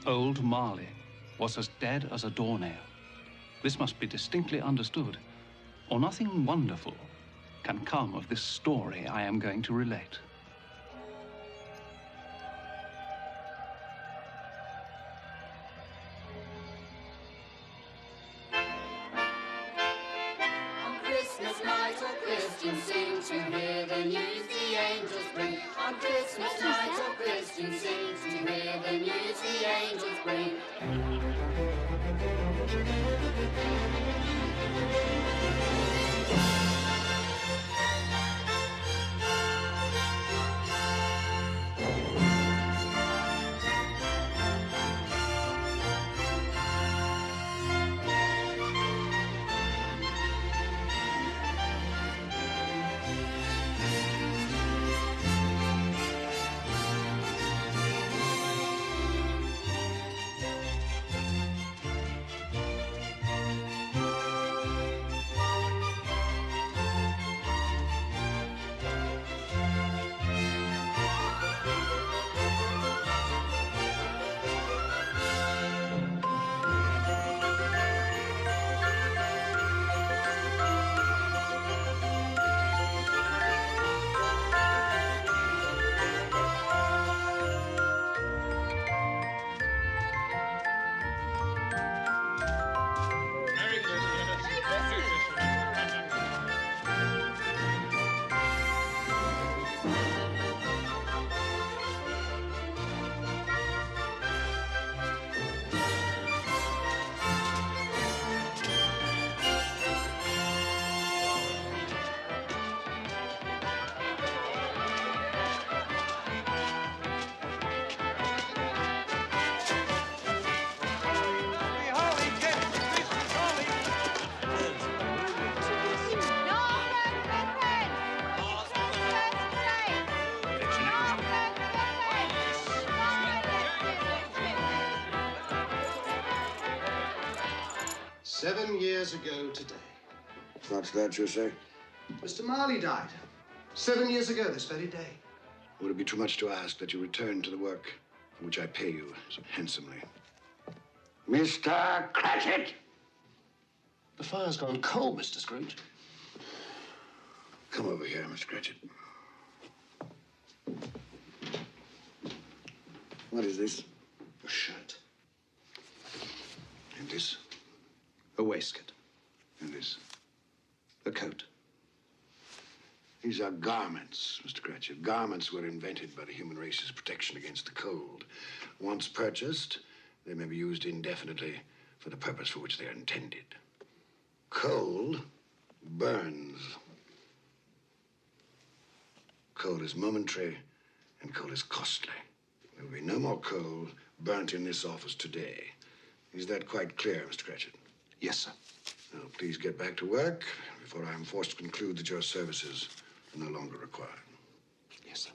Old Marley was as dead as a doornail. This must be distinctly understood, or nothing wonderful can come of this story I am going to relate. On Christmas night all Christians sing to hear the news the angels bring. On Christmas night all Christians sing to hear the news the angels bring. Years ago today. What's that you say? Mr. Marley died. 7 years ago this very day. Would it be too much to ask that you return to the work for which I pay you so handsomely? Mr. Cratchit! The fire's gone cold, Mr. Scrooge. Come over here, Mr. Cratchit. What is this? A shirt. And this? A waistcoat. And this? A coat. These are garments, Mr. Cratchit. Garments were invented by the human race's protection against the cold. Once purchased, they may be used indefinitely for the purpose for which they are intended. Coal burns. Coal is momentary, and coal is costly. There will be no more coal burnt in this office today. Is that quite clear, Mr. Cratchit? Yes, sir. Now, please get back to work before I am forced to conclude that your services are no longer required. Yes, sir.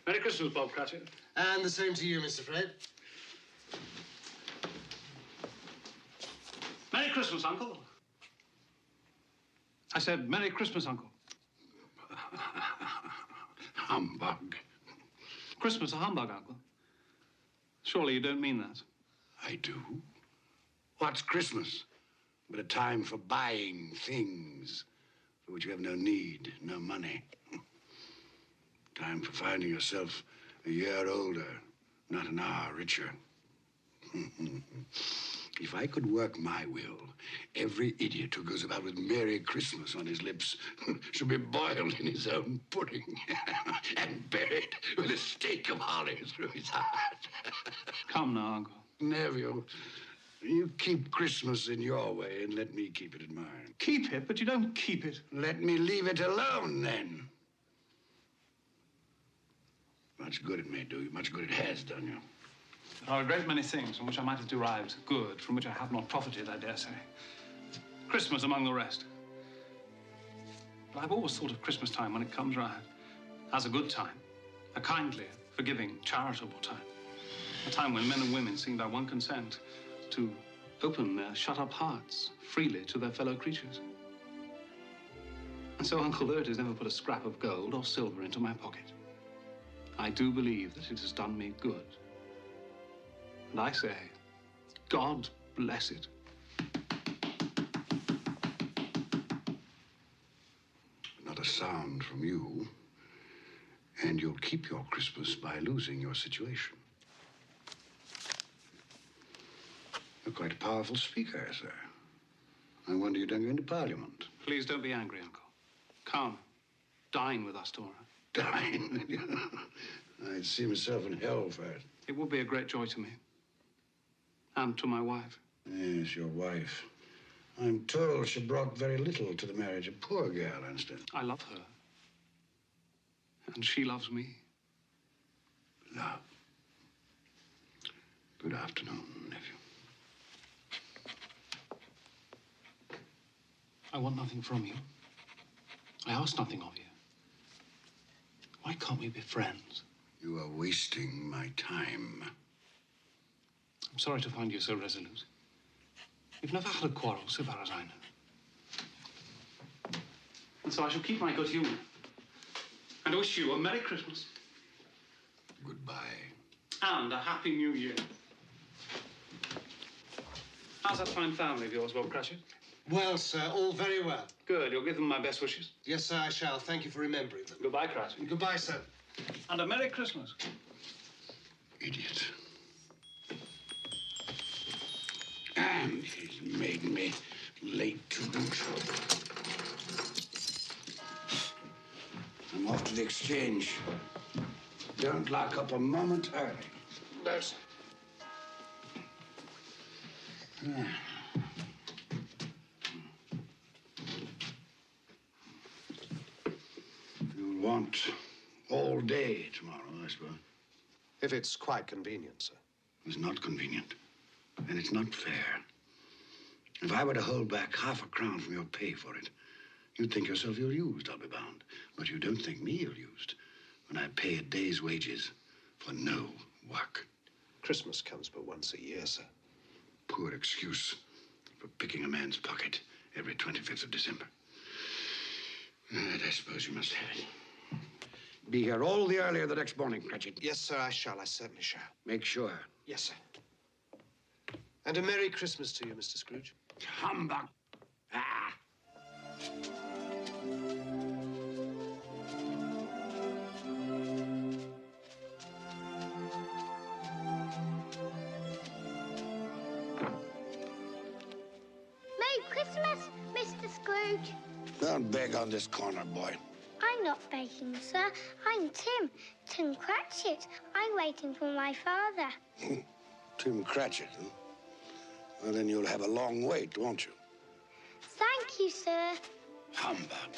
Merry Christmas, Bob Cratchit. And the same to you, Mr. Fred. Merry Christmas, Uncle. I said, Merry Christmas, Uncle. Humbug. Christmas a humbug, Uncle. Surely you don't mean that. I do. What's Christmas but a time for buying things for which you have no need, no money? Time for finding yourself a year older, not an hour richer. If I could work my will, every idiot who goes about with Merry Christmas on his lips should be boiled in his own pudding and buried with a stake of holly through his heart. Come now, Uncle. Neville, you keep Christmas in your way and let me keep it in mine. Keep it, but you don't keep it. Let me leave it alone, then. Much good it may do you, much good it has done you. There are a great many things from which I might have derived good, from which I have not profited, I dare say. Christmas among the rest. But I've always thought of Christmas time when it comes round as a good time, a kindly, forgiving, charitable time. A time when men and women seem by one consent to open their shut-up hearts freely to their fellow creatures. And so Uncle Lurt has never put a scrap of gold or silver into my pocket. I do believe that it has done me good. And I say, God bless it. Not a sound from you, and you'll keep your Christmas by losing your situation. You're quite a powerful speaker, sir. I wonder you don't go into Parliament. Please don't be angry, Uncle. Come, dine with us tomorrow. Dine? I'd see myself in hell first. It would be a great joy to me. And to my wife. Yes, your wife. I'm told she brought very little to the marriage. A poor girl, I understand. I love her. And she loves me. Love. Good afternoon, nephew. I want nothing from you. I ask nothing of you. Why can't we be friends? You are wasting my time. I'm sorry to find you so resolute. We've never had a quarrel, so far as I know. And so I shall keep my good humor. And wish you a Merry Christmas. Goodbye. And a Happy New Year. How's that fine family of yours, Bob Cratchit? Well, sir, all very well. Good. You'll give them my best wishes. Yes, sir, I shall. Thank you for remembering them. Goodbye, Cratchit. Goodbye, sir. And a Merry Christmas. Idiot. And he's made me late to boot. I'm off to the exchange. Don't lock up a moment early. No, sir. You'll want all day tomorrow, I suppose. If it's quite convenient, sir. It's not convenient. And it's not fair. If I were to hold back half a crown from your pay for it, you'd think yourself ill-used, I'll be bound. But you don't think me ill-used when I pay a day's wages for no work. Christmas comes but once a year, sir. Poor excuse for picking a man's pocket every 25th of December. And I suppose you must have it. Be here all the earlier the next morning, Cratchit. Yes, sir, I shall. I certainly shall. Make sure. Yes, sir. And a Merry Christmas to you, Mr. Scrooge. Humbug. Ah. Merry Christmas, Mr. Scrooge. Don't beg on this corner, boy. I'm not begging, sir. I'm Tim Cratchit. I'm waiting for my father. Tim Cratchit, huh? Well, then you'll have a long wait, won't you? Thank you, sir. Humbug.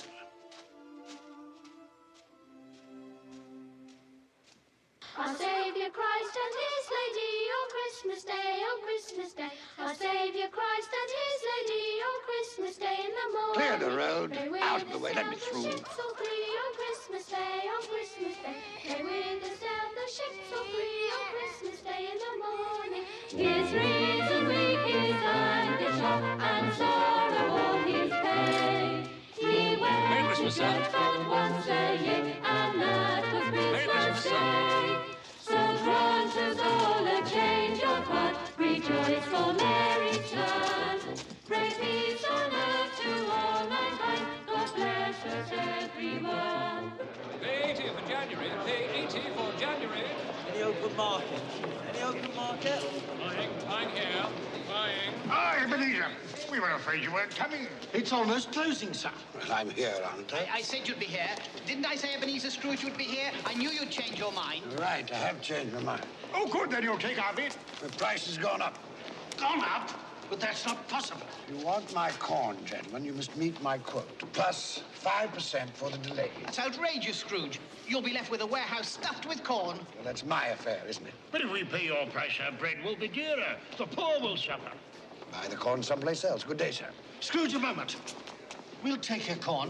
Our Saviour Christ and His Lady on Christmas Day, on Christmas Day. Our Saviour Christ and His Lady on Christmas Day in the morning. Clear the road. They with Out of the us way. Let me down the through. ships all three on Christmas Day, on Christmas Day. They with us down the ships all three on Christmas Day in the morning. His reason weak, his anger sharp, and sorrow all his pain. He went to church but once a year, and that was Christmas Day. So grant us all a change of heart, rejoice for Mary's child. Pray peace on earth to all mankind, God bless us everyone. Day 80 for January, day 80 for January. Any open market? Any open market? Buying here, buying. Ah, Ebenezer. We were afraid you weren't coming. It's almost closing, sir. Well, I'm here, aren't I? I said you'd be here. Didn't I say Ebenezer Scrooge would be here? I knew you'd change your mind. Right, I have changed my mind. Oh, good, then you'll take our bit. The price has gone up. Gone up? But that's not possible. If you want my corn, gentlemen, you must meet my quote. Plus 5% for the delay. That's outrageous, Scrooge. You'll be left with a warehouse stuffed with corn. Well, that's my affair, isn't it? But if we pay your price, our bread will be dearer. The poor will suffer. Buy the corn someplace else. Good day, sir. Scrooge, a moment. We'll take your corn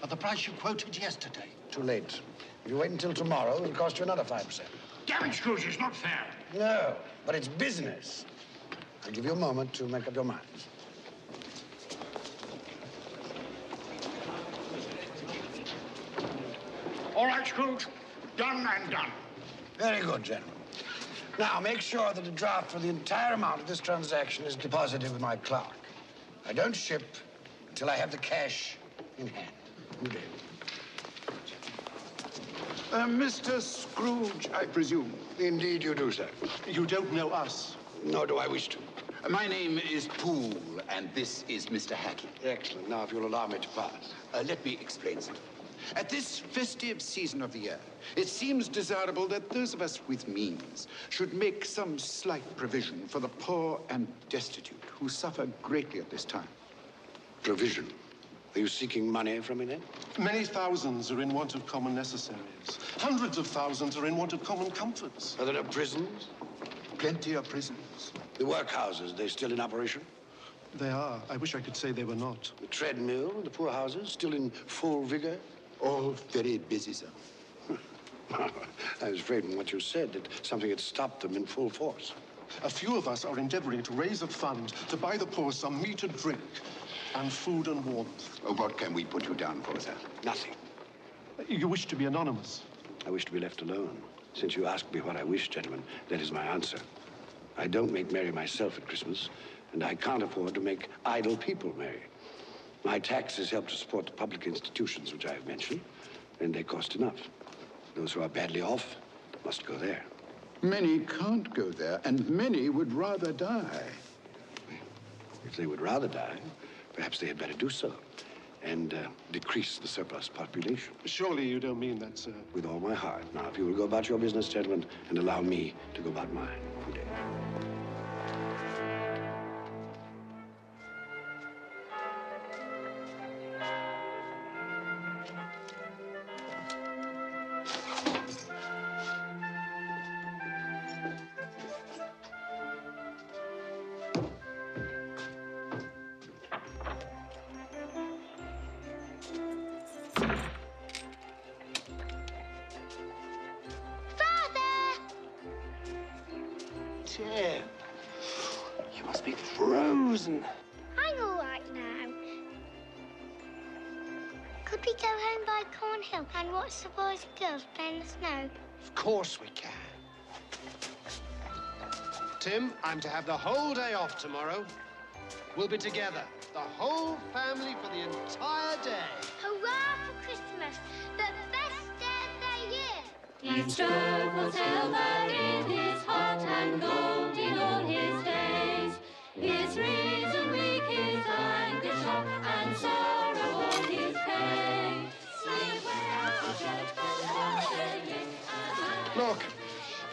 at the price you quoted yesterday. Too late. If you wait until tomorrow, it'll cost you another 5%. Damn it, Scrooge, it's not fair. No, but it's business. I'll give you a moment to make up your minds. right, Scrooge. Done and done. Very good, gentlemen. Now, make sure that a draft for the entire amount of this transaction is deposited with my clerk. I don't ship until I have the cash in hand. Good day. Mr. Scrooge, I presume. Indeed you do, sir. You don't know us. Nor do I wish to. My name is Poole, and this is Mr. Hackett. Excellent. Now, if you'll allow me to pass. Let me explain something. At this festive season of the year, it seems desirable that those of us with means should make some slight provision for the poor and destitute who suffer greatly at this time. Provision? Are you seeking money from me, then? Many thousands are in want of common necessaries. Hundreds of thousands are in want of common comforts. Are there no prisons? Plenty of prisons. The workhouses, they still in operation? They are. I wish I could say they were not. The treadmill, the poorhouses, still in full vigor? All very busy, sir. I was afraid from what you said that something had stopped them in full force. A few of us are endeavoring to raise a fund to buy the poor some meat and drink and food and warmth. What can we put you down for, sir? Nothing. You wish to be anonymous? I wish to be left alone. Since you asked me what I wish, gentlemen, that is my answer. I don't make merry myself at Christmas, and I can't afford to make idle people merry. My taxes help to support the public institutions which I have mentioned, and they cost enough. Those who are badly off must go there. Many can't go there, and many would rather die. If they would rather die, perhaps they had better do so, and decrease the surplus population. Surely you don't mean that, sir. With all my heart. Now, if you will go about your business, gentlemen, and allow me to go about mine. Good day. Tim, you must be frozen. I'm all right now. Could we go home by Cornhill and watch the boys and girls play in the snow? Of course we can. Tim, I'm to have the whole day off tomorrow. We'll be together, the whole family, for the entire day. Hurrah for Christmas, the best day of the year! Each stroke will tell that in his heart and gold in all his days. His reason weak, his anguish shock, and sorrow all his pain. Sleep well for church, but singing and Look,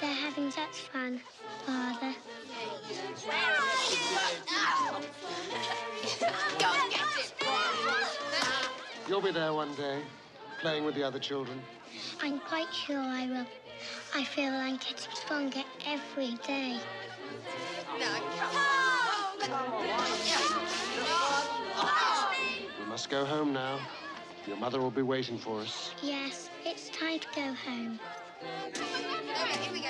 They're having such fun, Father. Where are you? Go and get it. you'll be there one day, playing with the other children. I'm quite sure I will. I feel I'm getting stronger every day. We must go home now. Your mother will be waiting for us. Yes, it's time to go home. Here we go.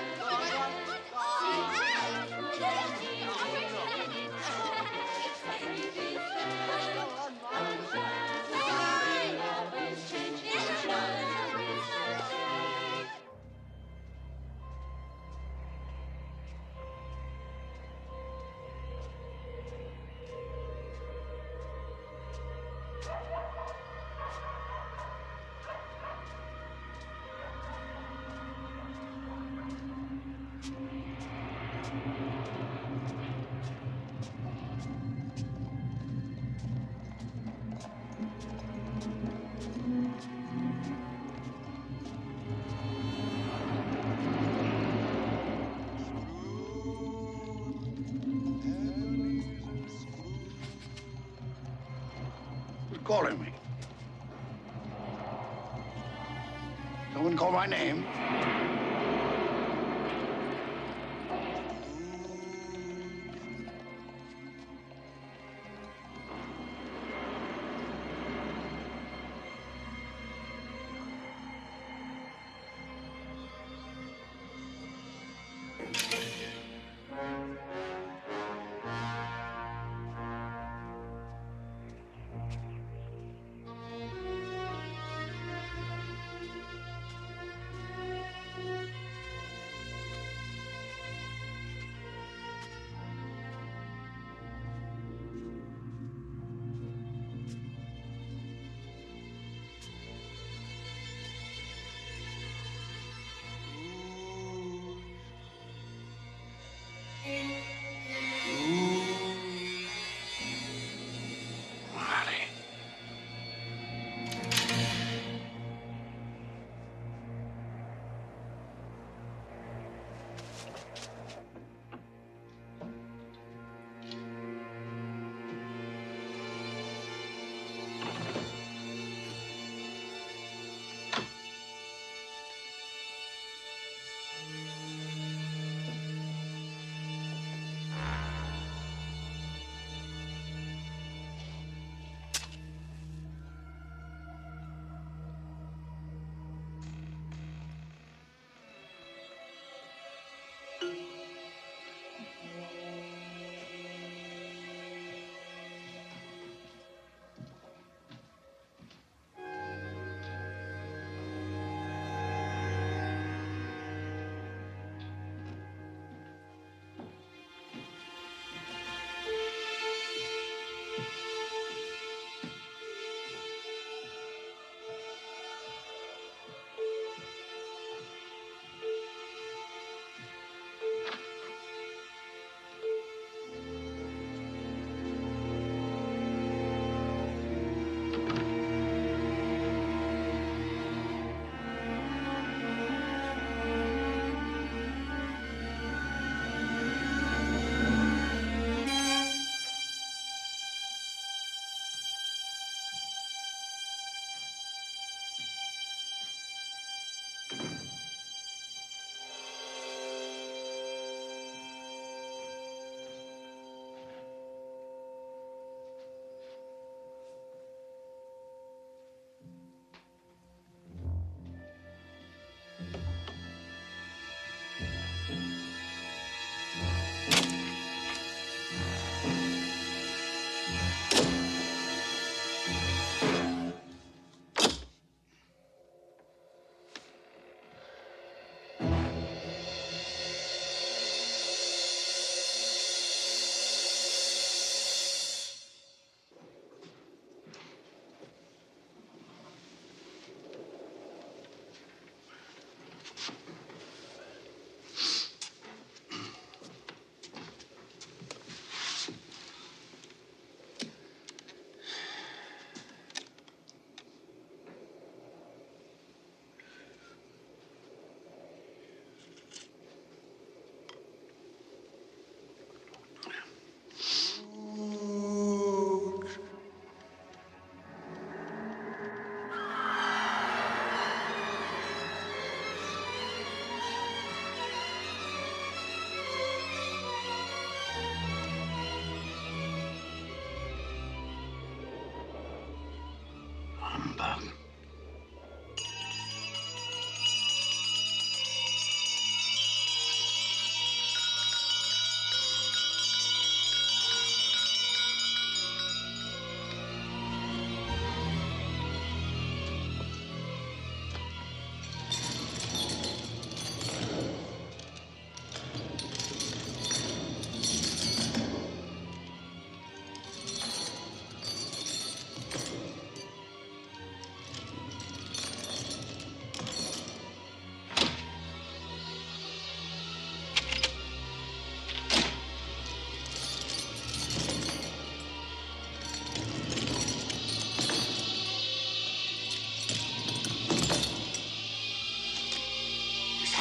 Calling me. No one call my name.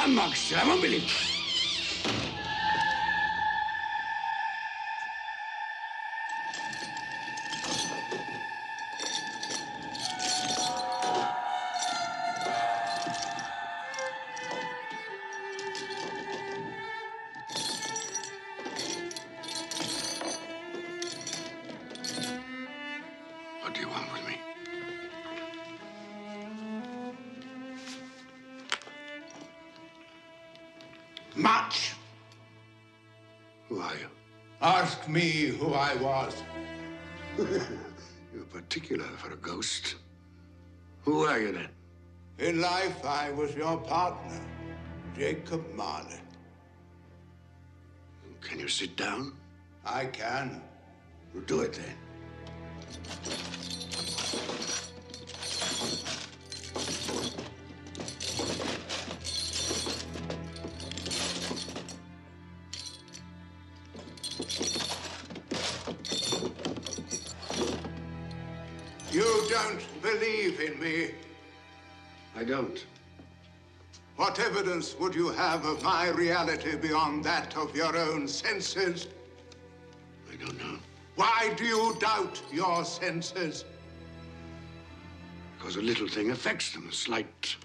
Humbug, sir. I won't believe it. What do you want with me? Much. Who are you? Ask me who I was. You're particular for a ghost. Who are you then? In life, I was your partner, Jacob Marley. Can you sit down? I can. Well, do it then. You don't believe in me. I don't. What evidence would you have of my reality beyond that of your own senses? I don't know. Why do you doubt your senses? Because a little thing affects them, a slight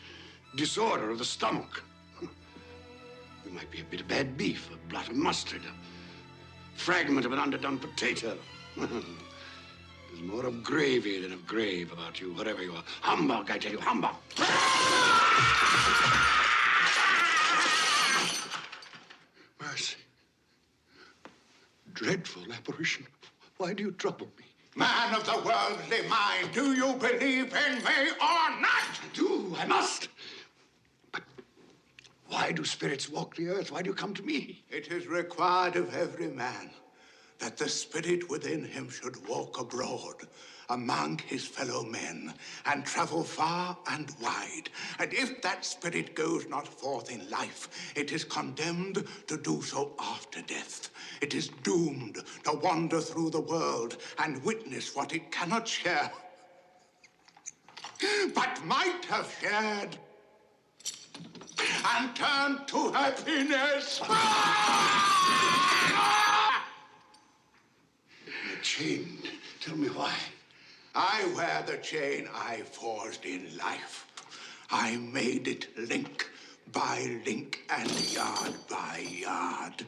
disorder of the stomach. It might be a bit of bad beef, a blot of mustard, a fragment of an underdone potato. There's more of gravy than of grave about you, whatever you are. Humbug, I tell you, humbug! Mercy. Dreadful apparition. Why do you trouble me? Man of the worldly mind, do you believe in me or not? I do, I must. But why do spirits walk the earth? Why do you come to me? It is required of every man that the spirit within him should walk abroad among his fellow men and travel far and wide. And if that spirit goes not forth in life, it is condemned to do so after death. It is doomed to wander through the world and witness what it cannot share, but might have shared, and turn to happiness. You're chained. Tell me why. I wear the chain I forged in life. I made it link by link and yard by yard.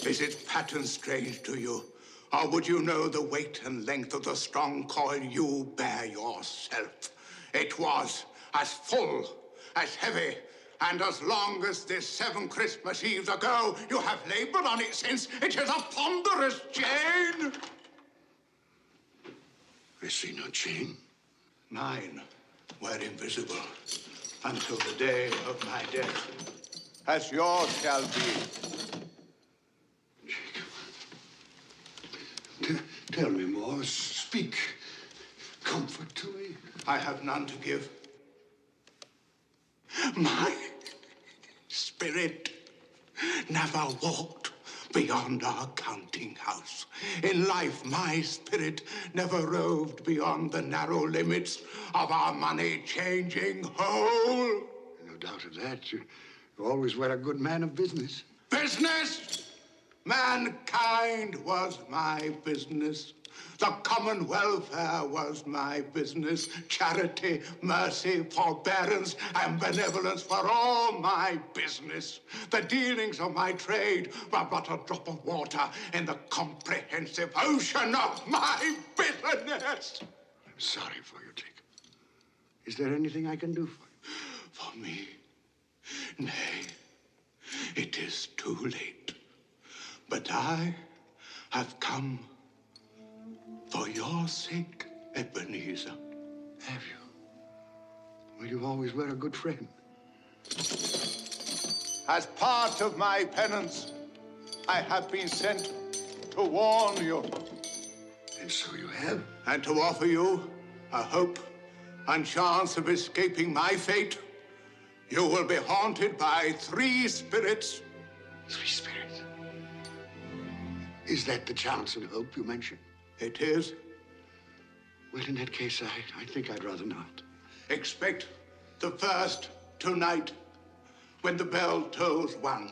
Is its pattern strange to you? Or would you know the weight and length of the strong coil you bear yourself? It was as full, as heavy, and as long as this 7 Christmas Eves ago, you have labored on it since. It is a ponderous chain. I see no chain. Mine were invisible until the day of my death, as yours shall be. Jacob, tell me more. Speak comfort to me. I have none to give. My spirit never walked beyond our counting house. In life, my spirit never roved beyond the narrow limits of our money-changing hole. No doubt of that. You always were a good man of business. Business? Mankind was my business. The common welfare was my business. Charity, mercy, forbearance, and benevolence were all my business. The dealings of my trade were but a drop of water in the comprehensive ocean of my business. I'm sorry for you, Jacob. Is there anything I can do for you? For me? Nay, it is too late. But I have come for your sake, Ebenezer. Have you? Well, you always were a good friend. As part of my penance, I have been sent to warn you. And so you have? And to offer you a hope and chance of escaping my fate. You will be haunted by 3 spirits. 3 spirits? Is that the chance and hope you mentioned? It is. Well, in that case, I think I'd rather not. Expect the first tonight. when the bell tolls 1.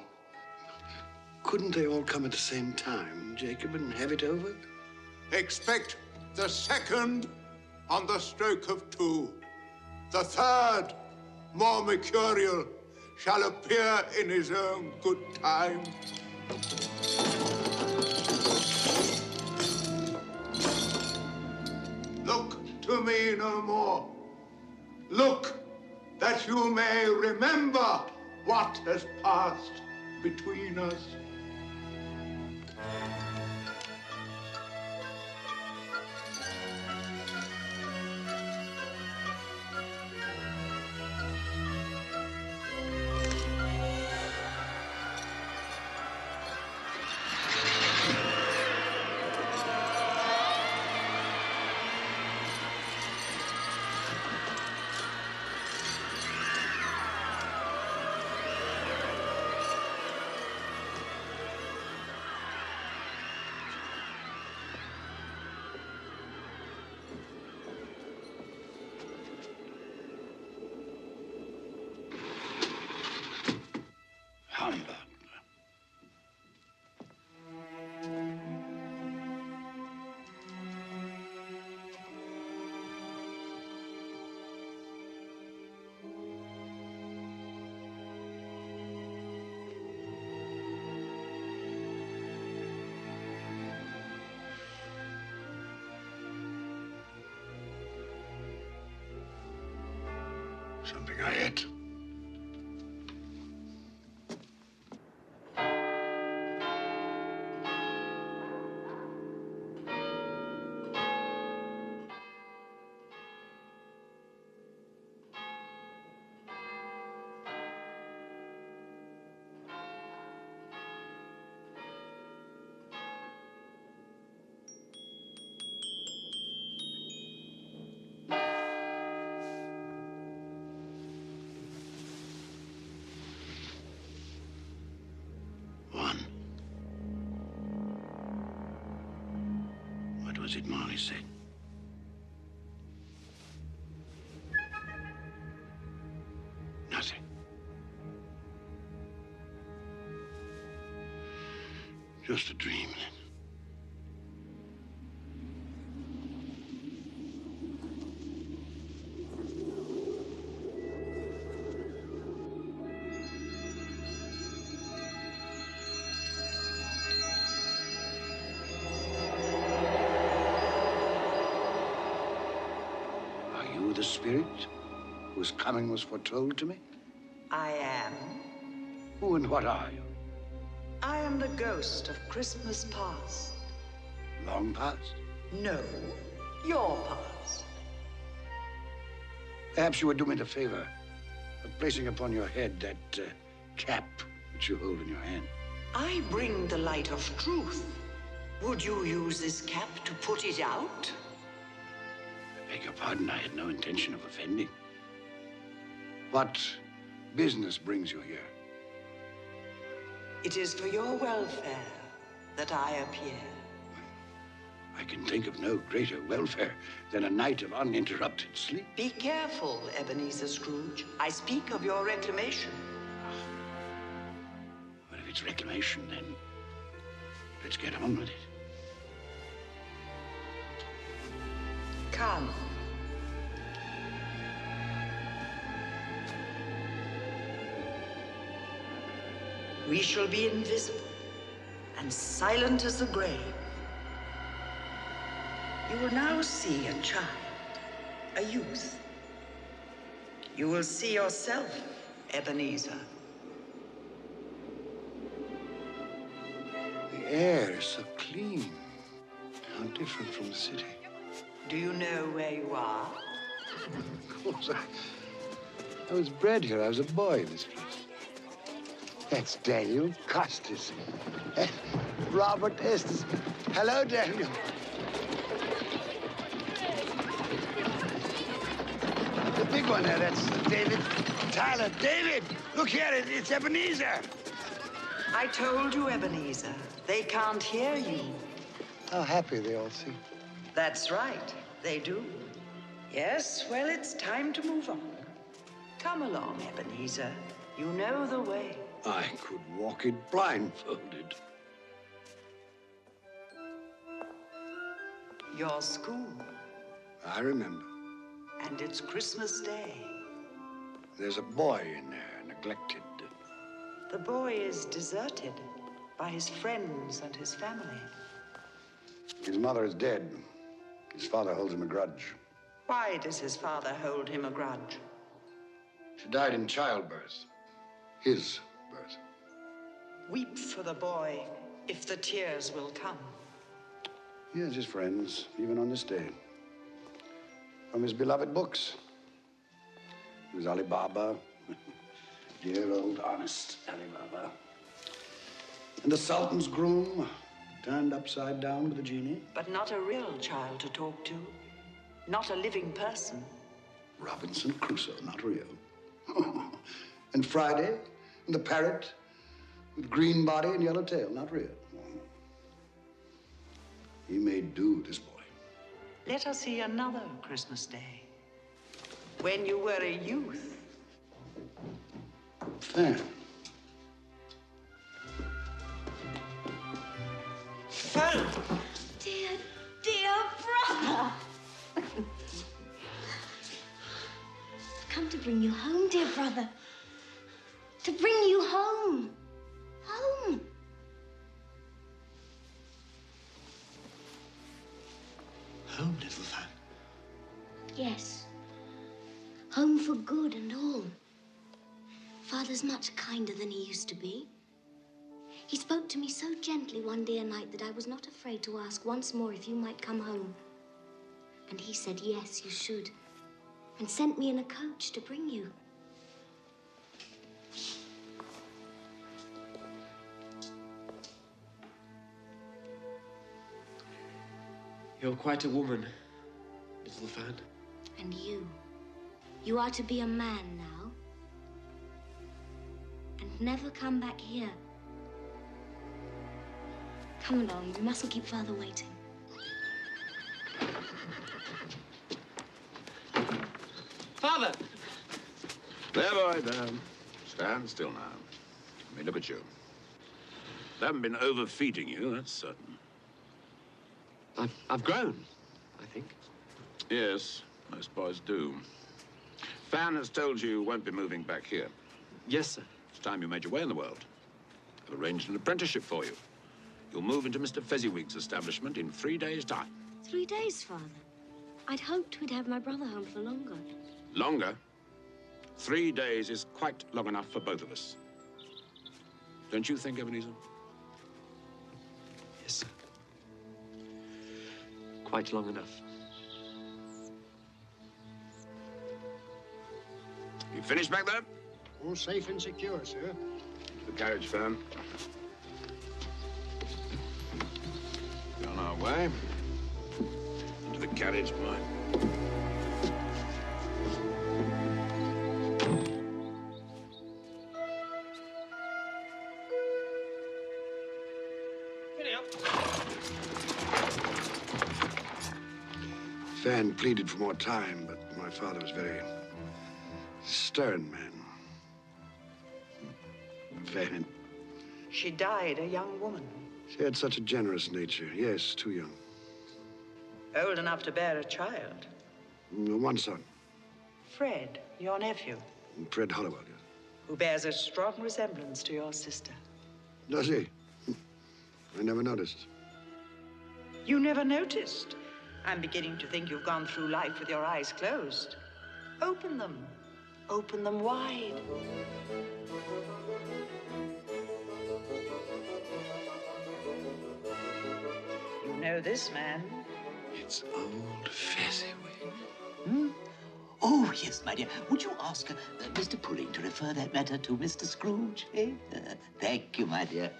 Couldn't they all come at the same time, Jacob, and have it over? Expect the second on the stroke of 2. The third, more mercurial, shall appear in his own good time. Look to me no more. Look, that you may remember what has passed between us. Something I ate. What was it Marley said? Nothing. Just a dream, then. The spirit whose coming was foretold to me? I am. Who and what are you? I am the ghost of Christmas past. Long past? No, your past. Perhaps you would do me the favor of placing upon your head that cap which you hold in your hand. I bring the light of truth. Would you use this cap to put it out? I beg your pardon, I had no intention of offending. What business brings you here? It is for your welfare that I appear. I can think of no greater welfare than a night of uninterrupted sleep. Be careful, Ebenezer Scrooge. I speak of your reclamation. Well, if it's reclamation, then let's get on with it. Come. We shall be invisible and silent as the grave. You will now see a child, a youth. You will see yourself, Ebenezer. The air is so clean. How different from the city. Do you know where you are? Of course, I was bred here. I was a boy in this place. That's Daniel Costas. Robert Estes. Hello, Daniel. The big one there, that's David Tyler. David, look here, it's Ebenezer. I told you, Ebenezer. They can't hear you. How happy they all seem. That's right, they do. Yes, well, it's time to move on. Come along, Ebenezer. You know the way. I could walk it blindfolded. Your school. I remember. And it's Christmas Day. There's a boy in there, neglected. The boy is deserted by his friends and his family. His mother is dead. His father holds him a grudge. Why does his father hold him a grudge? She died in childbirth. His birth. Weep for the boy, if the tears will come. He has his friends, even on this day. From his beloved books. He was Ali Baba. Dear old honest Ali Baba. And the Sultan's groom, turned upside down with a genie. But not a real child to talk to. Not a living person. Robinson Crusoe, not real. And Friday, and the parrot with green body and yellow tail, not real. He made do, this boy. Let us see another Christmas Day. When you were a youth. Fan. Fan! Dear, dear brother. I've come to bring you home, dear brother. To bring you home. Home. Home, little fan. Yes. Home for good and all. Father's much kinder than he used to be. He spoke to me so gently one dear night that I was not afraid to ask once more if you might come home. And he said, yes, you should. And sent me in a coach to bring you. You're quite a woman, little fan. And you are to be a man now. And never come back here. Come along, we mustn't keep Father waiting. Father! There, boy, there. Stand still now. Let me look at you. They haven't been overfeeding you, that's certain. I've grown, I think. Yes, most boys do. Fan has told you won't be moving back here. Yes, sir. It's time you made your way in the world. I've arranged an apprenticeship for you. You'll move into Mr. Fezziwig's establishment in 3 days' time. 3 days, Father? I'd hoped we'd have my brother home for longer. Longer? 3 days is quite long enough for both of us. Don't you think, Ebenezer? Yes, sir. Quite long enough. You finished back there? All safe and secure, sir. The carriage, Fan. We're on our way. Into the carriage, boy. Fan pleaded for more time, but my father was very stern man. Fan. She died a young woman. She had such a generous nature. Yes, too young. Old enough to bear a child. One son. Fred, your nephew, Fred Hollowell, yes. who bears a strong resemblance to your sister. Does he? I never noticed. You never noticed? I'm beginning to think you've gone through life with your eyes closed. Open them. Open them wide. You know this man? It's old Fezziwig. Hmm? Oh, yes, my dear. Would you ask Mr. Pulling to refer that matter to Mr. Scrooge? Eh? Thank you, my dear.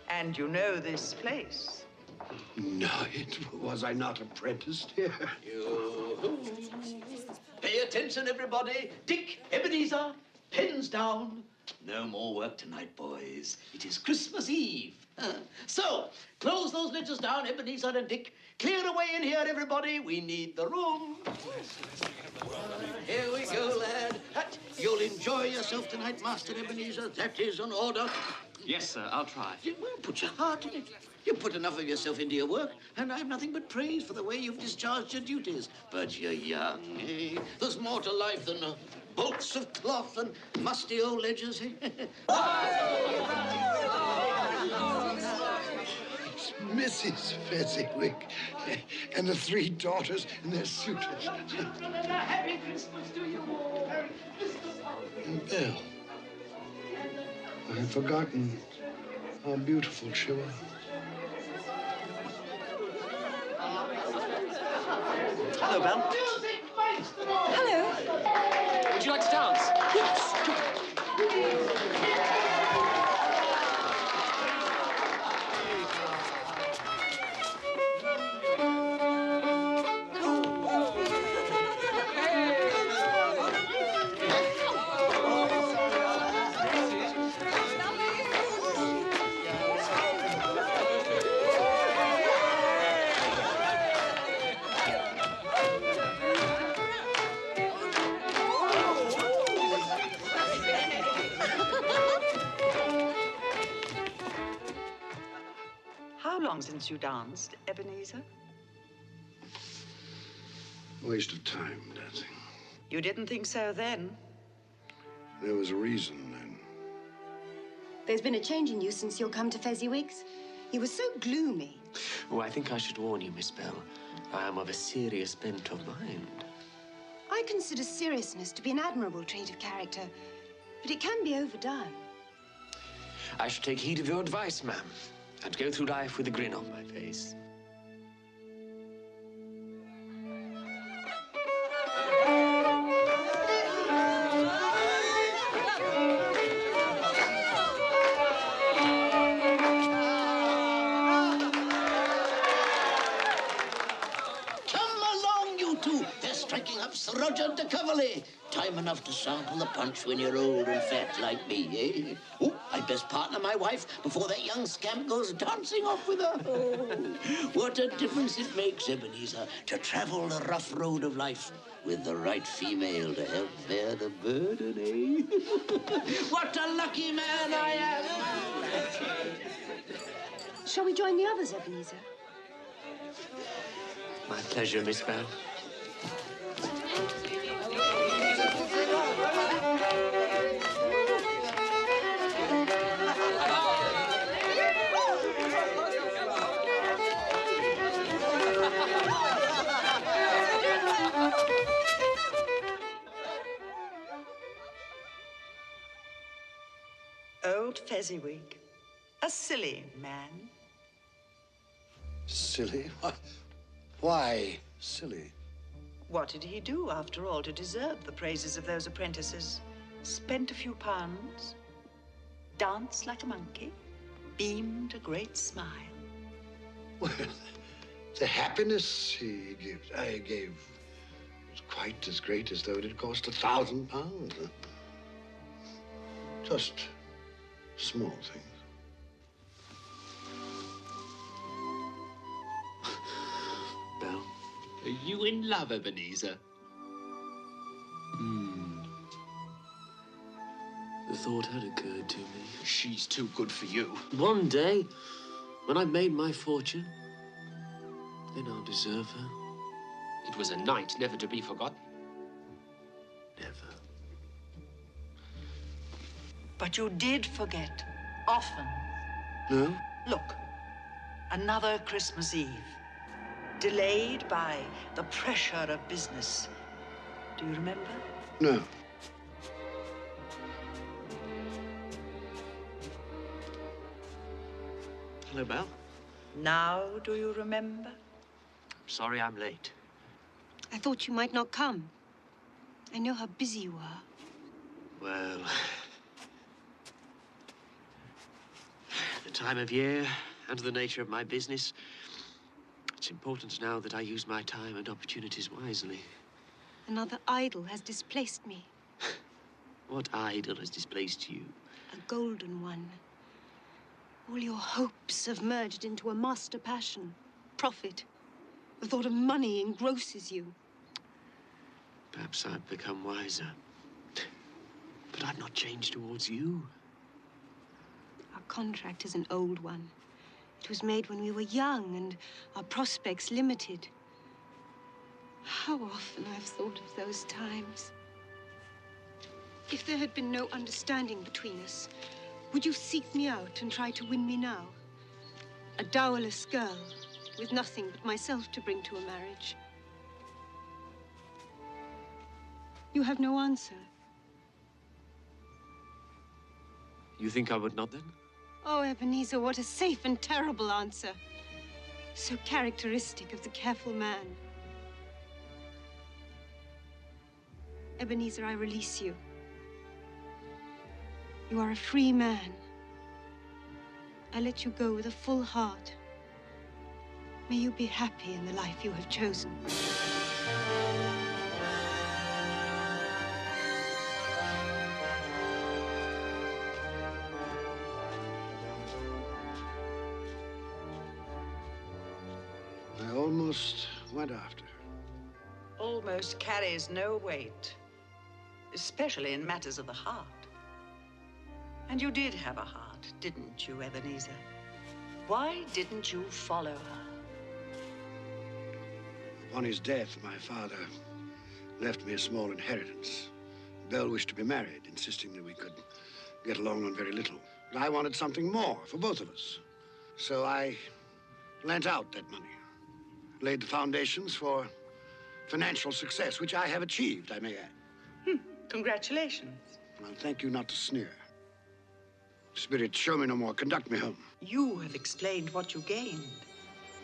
And you know this place? No, was I not apprenticed here? You... Pay attention, everybody. Dick, Ebenezer, pens down. No more work tonight, boys. It is Christmas Eve. So, close those ledgers down, Ebenezer and Dick. Clear away in here, everybody. We need the room. Here we go, lad. You'll enjoy yourself tonight, Master Ebenezer. That is an order. Yes, sir, I'll try. Well, put your heart in it. You put enough of yourself into your work, and I have nothing but praise for the way you've discharged your duties. But you're young, eh? There's more to life than bolts of cloth and musty old ledgers, eh? It's Mrs. Fezziwig and the 3 daughters and their suitors. Happy Christmas to you all. Merry Christmas. And Belle. I had forgotten how beautiful she was. Hello, Belle. Hello. Would you like to dance? Yes. How long since you danced, Ebenezer? Waste of time, dancing. You didn't think so then? There was a reason then. There's been a change in you since you've come to Fezziwig's. You were so gloomy. Oh, I think I should warn you, Miss Bell. I am of a serious bent of mind. I consider seriousness to be an admirable trait of character, but it can be overdone. I should take heed of your advice, ma'am, and go through life with a grin on my face. Sir Roger de Coverley. Time enough to sample the punch when you're old and fat like me, eh? Oh, I'd best partner my wife before that young scamp goes dancing off with her. Oh, what a difference it makes, Ebenezer, to travel the rough road of life with the right female to help bear the burden, eh? What a lucky man I am! Shall we join the others, Ebenezer? My pleasure, Miss Bell. Old Fezziwig, a silly man. Silly? Why silly? What did he do, after all, to deserve the praises of those apprentices? Spent a few pounds, danced like a monkey, beamed a great smile. Well, the happiness I gave was quite as great as though it had cost £1,000. Just small things. Belle, are you in love, Ebenezer? The thought had occurred to me. She's too good for you. One day, when I've made my fortune, then I'll deserve her. It was a night never to be forgotten. Never. But you did forget, often. No? Look, another Christmas Eve, delayed by the pressure of business. Do you remember? No. Hello, Belle. Now do you remember? Sorry I'm late. I thought you might not come. I know how busy you are. Well, the time of year and the nature of my business, it's important now that I use my time and opportunities wisely. Another idol has displaced me. What idol has displaced you? A golden one. All your hopes have merged into a master passion, profit. The thought of money engrosses you. Perhaps I've become wiser. But I've not changed towards you. Our contract is an old one. It was made when we were young and our prospects limited. How often I've thought of those times. If there had been no understanding between us, would you seek me out and try to win me now? A dowerless girl with nothing but myself to bring to a marriage. You have no answer. You think I would not then? Oh, Ebenezer, what a safe and terrible answer. So characteristic of the careful man. Ebenezer, I release you. You are a free man. I let you go with a full heart. May you be happy in the life you have chosen. I almost went after her. Almost carries no weight, especially in matters of the heart. And you did have a heart, didn't you, Ebenezer? Why didn't you follow her? Upon his death, my father left me a small inheritance. Belle wished to be married, insisting that we could get along on very little. But I wanted something more for both of us. So I lent out that money, laid the foundations for financial success, which I have achieved, I may add. Congratulations. Well, thank you not to sneer. Spirit, show me no more. Conduct me home. You have explained what you gained.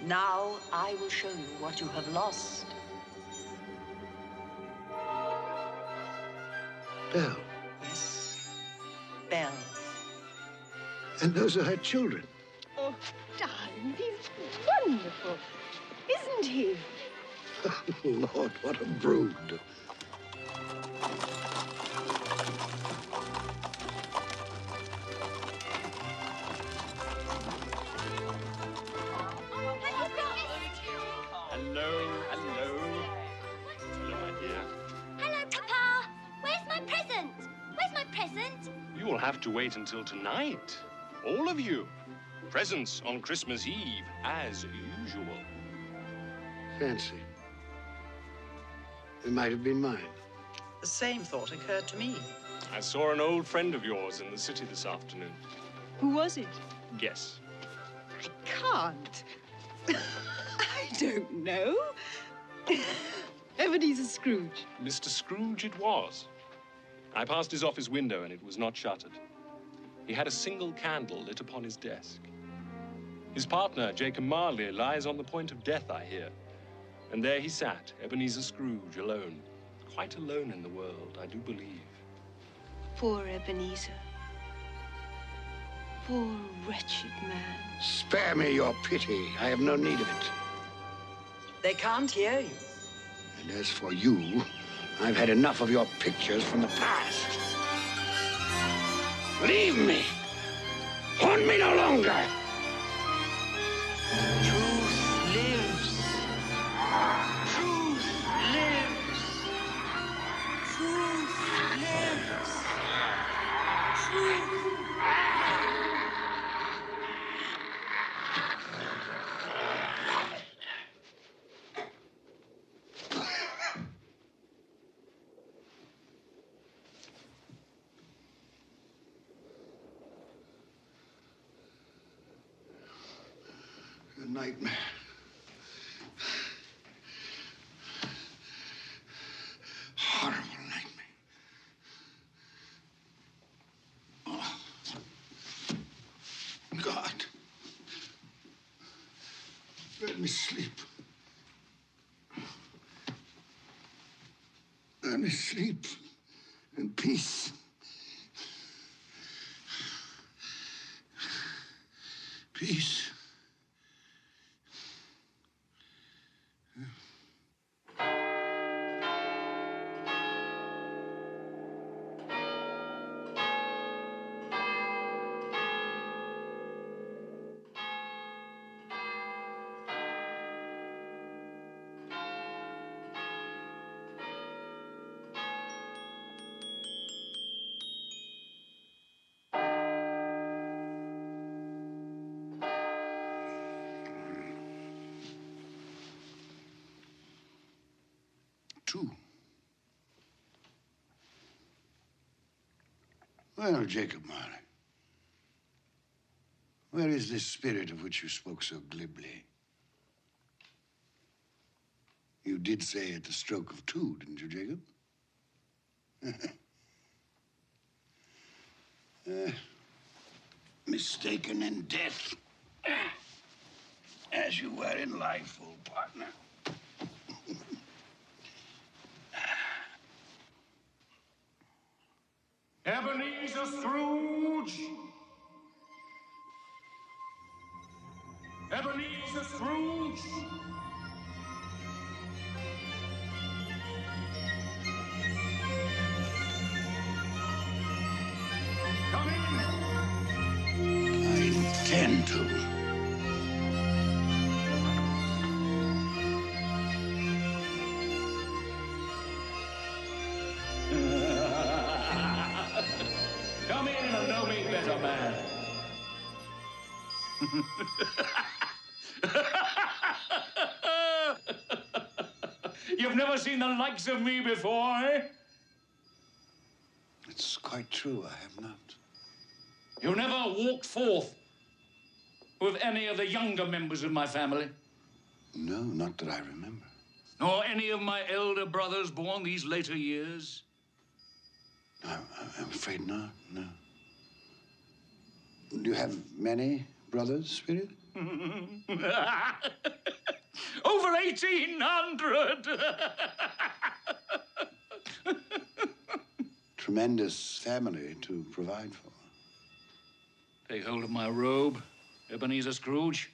Now I will show you what you have lost. Belle. Yes, Belle. And those are her children. Oh, darling, he's wonderful, isn't he? Oh, Lord, what a brood. You'll have to wait until tonight. All of you. Presents on Christmas Eve, as usual. Fancy. It might have been mine. The same thought occurred to me. I saw an old friend of yours in the city this afternoon. Who was it? Guess. I can't. I don't know. Ebenezer Scrooge. Mr. Scrooge it was. I passed his office window and it was not shuttered. He had a single candle lit upon his desk. His partner, Jacob Marley, lies on the point of death, I hear. And there he sat, Ebenezer Scrooge, alone. Quite alone in the world, I do believe. Poor Ebenezer. Poor wretched man. Spare me your pity. I have no need of it. They can't hear you. And as for you, I've had enough of your pictures from the past. Leave me. Haunt me no longer. Truth lives. Truth lives. Truth lives. Truth. A nightmare. Horrible nightmare. Oh. God. Let me sleep. Let me sleep in peace. Peace. 2. Well, Jacob Marley, where is this spirit of which you spoke so glibly? You did say at the stroke of 2, didn't you, Jacob? Mistaken in death, as you were in life, old partner. Ebenezer Scrooge! Ebenezer Scrooge! Come in! I intend to. Come in and know me better, man. You've never seen the likes of me before, eh? It's quite true, I have not. You've never walked forth with any of the younger members of my family? No, not that I remember. Nor any of my elder brothers born these later years? I'm afraid not, no. Do you have many brothers, Spirit? Over 1,800! Tremendous family to provide for. Take hold of my robe, Ebenezer Scrooge.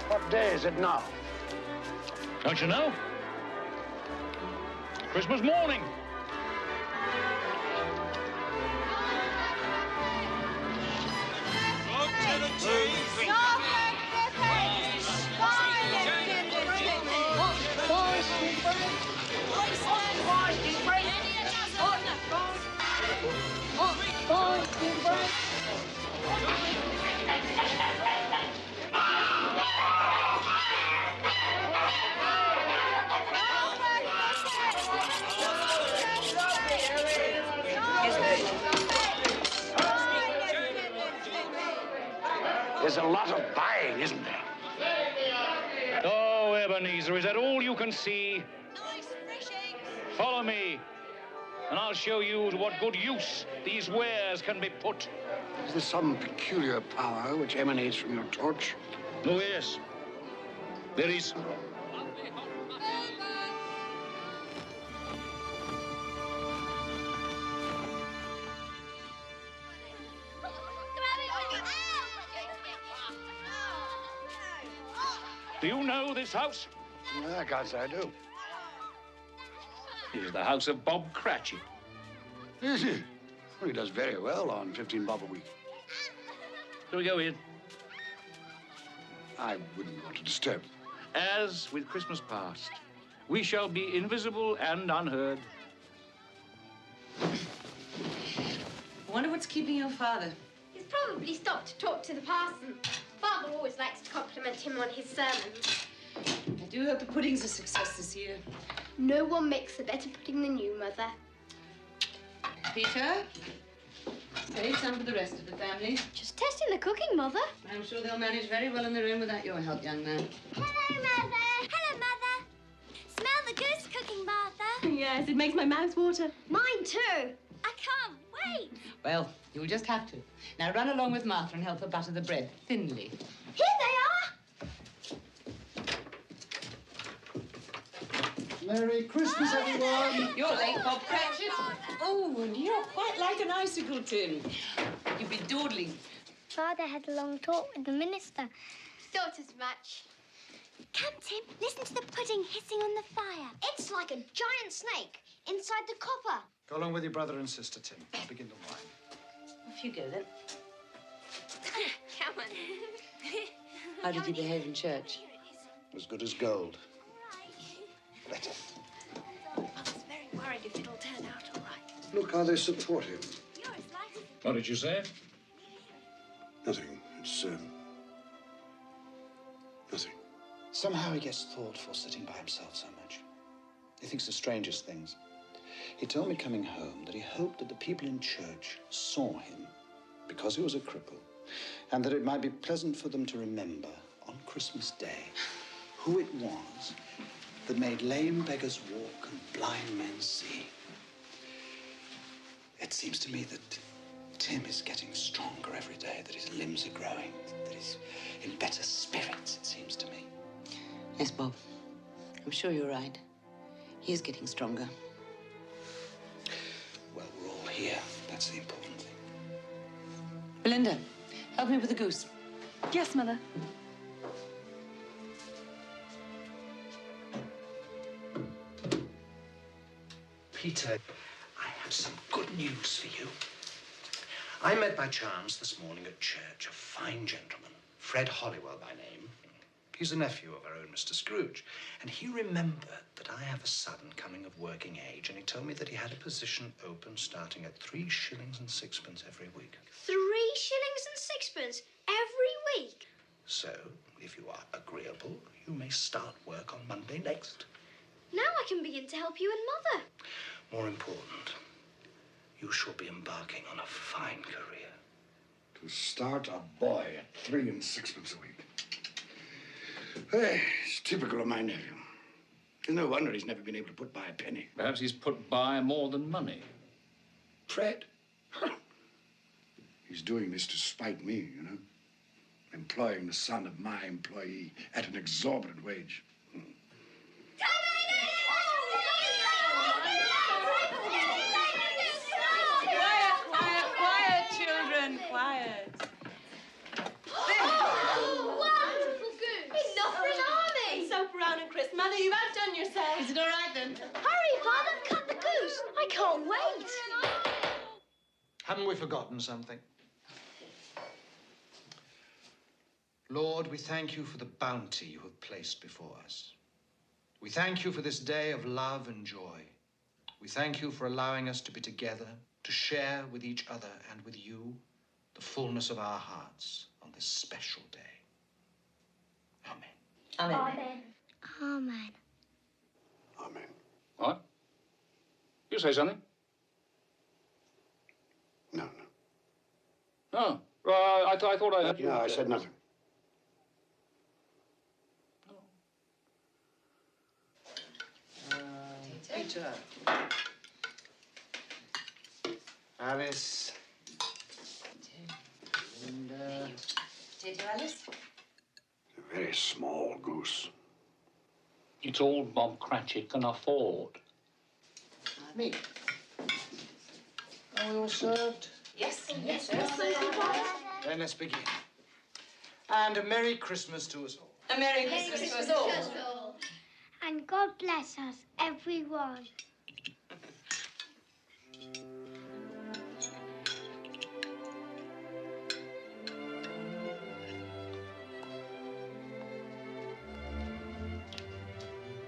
What day is it now? Don't you know? Christmas morning. There's a lot of buying, isn't there? Oh, Ebenezer, is that all you can see? Follow me, and I'll show you to what good use these wares can be put. Is there some peculiar power which emanates from your torch? Oh, yes. There is. Do you know this house? I can't say I do. It is the house of Bob Cratchit. Is he? Well, he does very well on 15 bob a week. Shall we go in? I wouldn't want to disturb. As with Christmas past, we shall be invisible and unheard. I wonder what's keeping your father. He's probably stopped to talk to the parson. Father always likes to compliment him on his sermons. I do hope the pudding's a success this year. No one makes a better pudding than you, Mother. Peter, save some for the rest of the family. Just testing the cooking, Mother. I'm sure they'll manage very well on their own without your help, young man. Hello, Mother. Hello, Mother. Smell the goose cooking, Martha. Yes, it makes my mouth water. Mine too. I can't wait. Well, you'll just have to. Now run along with Martha and help her butter the bread thinly. Here they are. Merry Christmas, everyone. You're late, Bob Cratchit. Oh, and you're quite like an icicle, Tim. You've been dawdling. Father had a long talk with the minister. Thought as much. Come, Tim, listen to the pudding hissing on the fire. It's like a giant snake inside the copper. Go along with your brother and sister, Tim. I'll begin the wine. you go then. Come on. How did you behave in church? As good as gold. Better. I was very worried if it'll turn out all right. Look how they support him. What did you say? Nothing. It's, nothing. Somehow he gets thoughtful sitting by himself so much. He thinks the strangest things. He told me coming home that he hoped that the people in church saw him because he was a cripple, and that it might be pleasant for them to remember on Christmas Day who it was that made lame beggars walk and blind men see. It seems to me that Tim is getting stronger every day, that his limbs are growing, that he's in better spirits, it seems to me. Yes, Bob. I'm sure you're right. He is getting stronger. Well, we're all here. That's the important thing. Belinda, help me with the goose. Yes, Mother. Peter, I have some good news for you. I met by chance this morning at church a fine gentleman, Fred Hollywell by name. He's a nephew of our own Mr. Scrooge, and he remembered that I have a son coming of working age, and he told me that he had a position open starting at 3 shillings and 6pence every week. 3 shillings and 6pence every week? So, if you are agreeable, you may start work on Monday next. Now I can begin to help you and Mother. More important, you shall be embarking on a fine career. To start a boy at 3 and 6pence a week. Hey, it's typical of my nephew. It's no wonder he's never been able to put by a penny. Perhaps he's put by more than money. Fred? He's doing this to spite me, you know. Employing the son of my employee at an exorbitant wage. Quiet, children, quiet. Wonderful goose. Enough for an army. So brown and crisp. Mother, you've outdone yourself. Is it all right then? Hurry, Father, cut the goose. I can't wait. Haven't we forgotten something? Lord, we thank you for the bounty you have placed before us. We thank you for this day of love and joy. We thank you for allowing us to be together, to share with each other and with you the fullness of our hearts on this special day. Amen. Amen. Amen. Amen. What? You say something? No. No. I thought I heard you. No, I said nothing. Peter. Alice. Linda. Potato, Alice? A very small goose. It's all Bob Cratchit can afford. Me. Are we all served? Yes. Then let's begin. And a Merry Christmas to us all. A Merry Christmas to us all. And God bless us, everyone.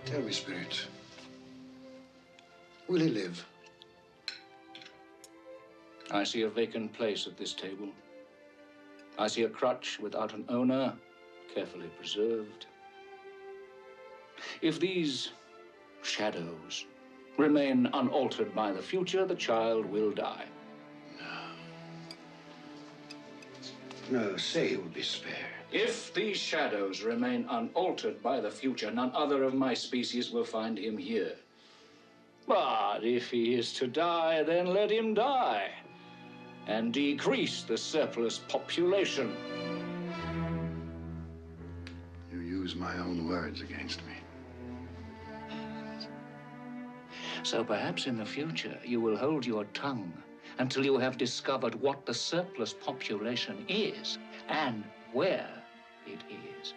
Tell me, Spirit, will he live? I see a vacant place at this table. I see a crutch without an owner, carefully preserved. If these shadows remain unaltered by the future, the child will die. No, say he will be spared. If these shadows remain unaltered by the future, none other of my species will find him here. But if he is to die, then let him die, and decrease the surplus population. You use my own words against me. So perhaps in the future you will hold your tongue until you have discovered what the surplus population is and where it is.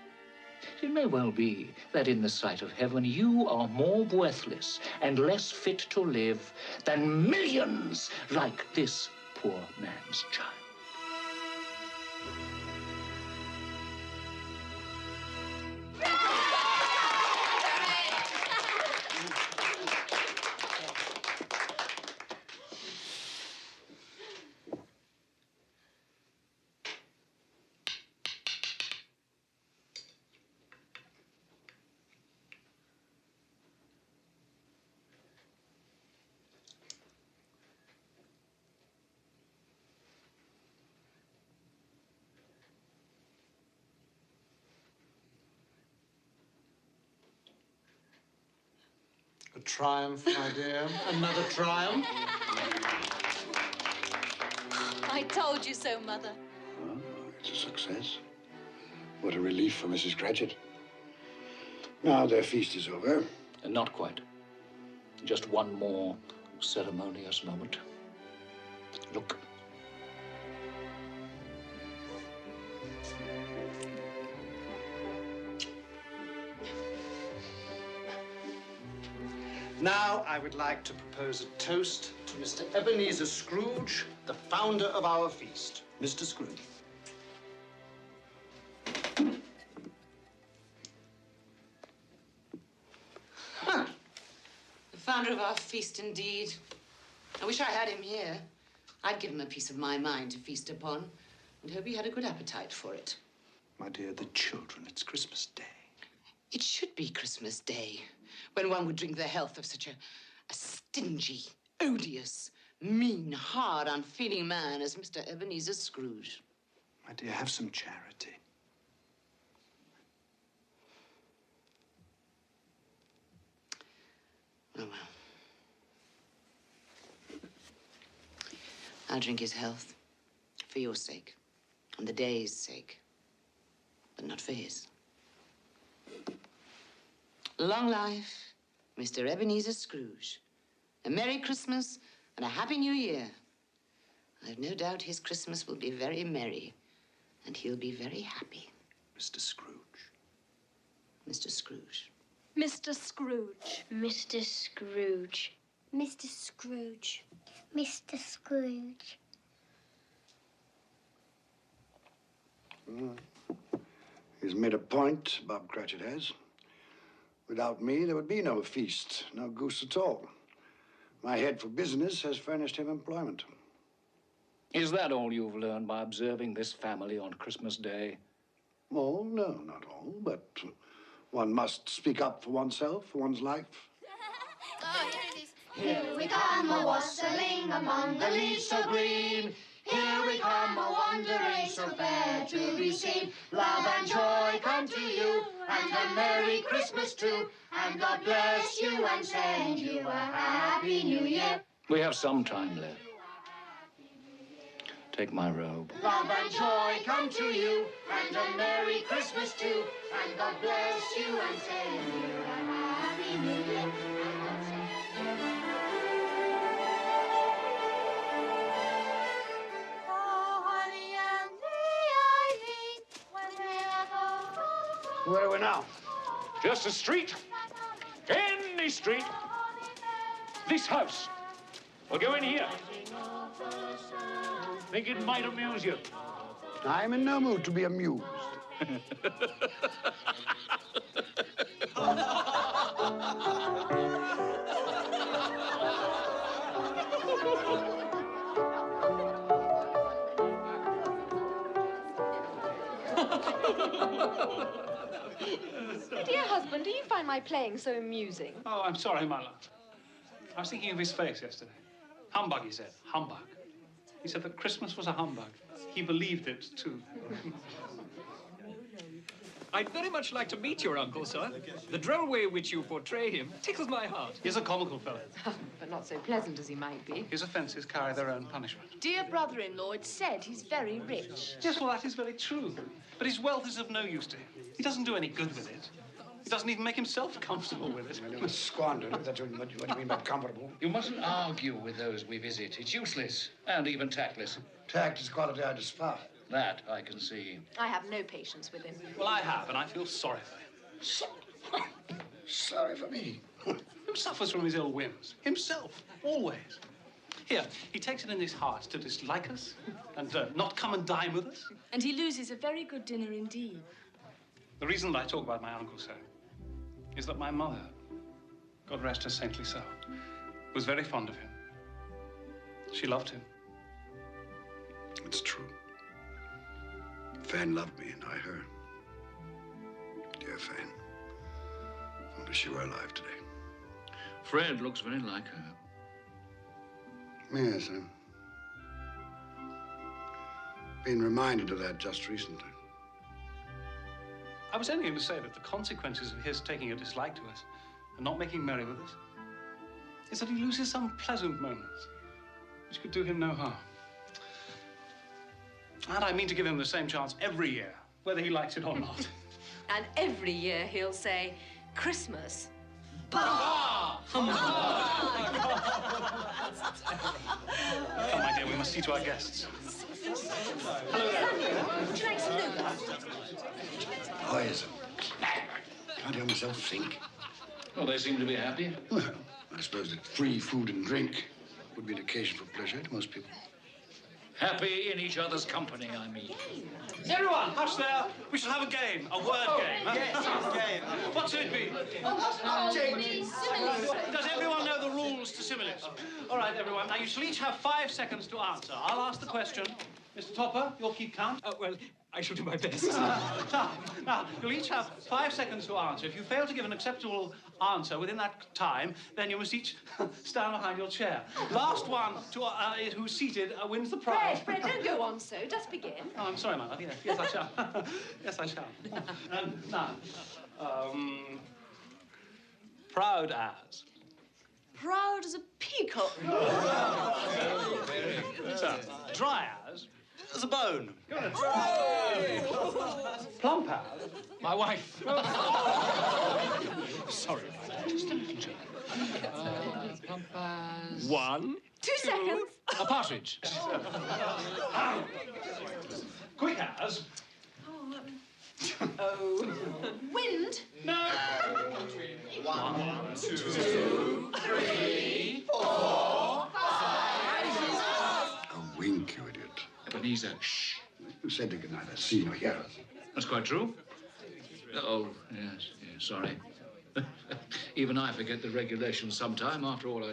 It may well be that in the sight of heaven you are more worthless and less fit to live than millions like this poor man's child. A triumph, my dear. Another triumph. I told you so, Mother. Well, it's a success. What a relief for Mrs. Cratchit. Now their feast is over. Not quite. Just one more ceremonious moment. Look. Now, I would like to propose a toast to Mr. Ebenezer Scrooge, the founder of our feast. Mr. Scrooge. Huh. The founder of our feast, indeed. I wish I had him here. I'd give him a piece of my mind to feast upon, and hope he had a good appetite for it. My dear, the children, it's Christmas Day. It should be Christmas Day, when one would drink the health of such a stingy, odious, mean, hard, unfeeling man as Mr. Ebenezer Scrooge. My dear, have some charity. Oh, well. I'll drink his health, for your sake, and the day's sake, but not for his. Long life, Mr. Ebenezer Scrooge. A Merry Christmas and a Happy New Year. I've no doubt his Christmas will be very merry, and he'll be very happy. Mr. Scrooge. Mr. Scrooge. Mr. Scrooge. Mr. Scrooge. Mr. Scrooge. Mr. Scrooge. He's made a point, Bob Cratchit has. Without me, there would be no feast, no goose at all. My head for business has furnished him employment. Is that all you've learned by observing this family on Christmas Day? Oh, no, not all, but one must speak up for oneself, for one's life. Oh, here it is. Here we come, a-wassailing among the leaves so green. Here we come, a-wandering so fair to be seen. Love and joy come to you, and a Merry Christmas too. And God bless you and send you a Happy New Year. We have some time left. Take my robe. Love and joy come to you, and a Merry Christmas too. And God bless you and send you a Happy New Year. Where are we now? Just a street. Any street. This house. We'll go in here. Think it might amuse you. I'm in no mood to be amused. Dear husband, do you find my playing so amusing? Oh, I'm sorry, my love. I was thinking of his face yesterday. Humbug, he said. Humbug. He said that Christmas was a humbug. He believed it, too. I'd very much like to meet your uncle, sir. The droll way in which you portray him tickles my heart. He's a comical fellow. But not so pleasant as he might be. His offences carry their own punishment. Dear brother-in-law, it's said he's very rich. Yes, well, that is very true. But his wealth is of no use to him. He doesn't do any good with it. He doesn't even make himself comfortable with it. Well, you must squander it. That's what you mean by comfortable. You mustn't argue with those we visit. It's useless and even tactless. Tact is a quality I despise. That I can see. I have no patience with him. Well, I have, and I feel sorry for him. Sorry for me. Who suffers from his ill whims? Himself, always. Here, he takes it in his heart to dislike us and not come and dine with us. And he loses a very good dinner indeed. The reason that I talk about my uncle so is that my mother, God rest her saintly soul, was very fond of him. She loved him. It's true. Fan loved me and I her. Dear Fan. Only she were alive today. Fred looks very like her. Yes, I've been reminded of that just recently. I was only going to say that the consequences of his taking a dislike to us and not making merry with us is that he loses some pleasant moments which could do him no harm. And I mean to give him the same chance every year, whether he likes it or not. And every year he'll say, Christmas. Bah! Oh, my dear, we must see to our guests. Hello there. Would you like some nougat? Boys, can't hear myself think. Well, they seem to be happy. Well, I suppose that free food and drink would be an occasion for pleasure to most people. Happy in each other's company, I mean. Everyone, hush there. We shall have a game, a word game. Huh? Yes, a game. What should it be? Does everyone know the rules to similes? All right, everyone. Now, you shall each have 5 seconds to answer. I'll ask the question. Mr. Topper, you'll keep count. Well, I shall do my best. Now, you'll each have 5 seconds to answer. If you fail to give an acceptable answer within that time, then you must each stand behind your chair. Last one to, who's seated wins the prize. Fred, don't go on so. Just begin. Oh, I'm sorry, my love. Yes, I shall. Yes, I shall. Now, proud as. Proud as a peacock. So, dry as. As a bone. Plump as. My wife. Sorry, just a little joke. Plump as... 1. 2 seconds. A partridge. Quick as. Oh. Wind. No. 1, 2, 3, 4, 5. A wink, you idiot. Ebenezer, shh. You said they could neither see nor hear us. That's quite true. Oh, yes, sorry. Even I forget the regulations sometime. After all,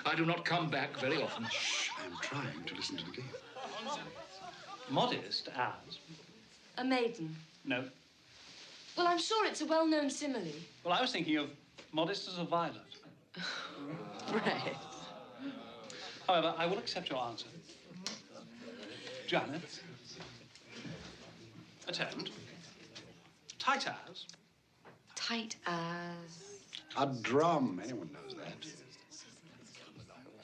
I do not come back very often. Shh, I'm trying to listen to the game. Modest as. A maiden. No. Well, I'm sure it's a well-known simile. Well, I was thinking of modest as a violet. Right. However, I will accept your answer. Janet. Attend. Tight as. Tight as... A drum. Anyone knows that.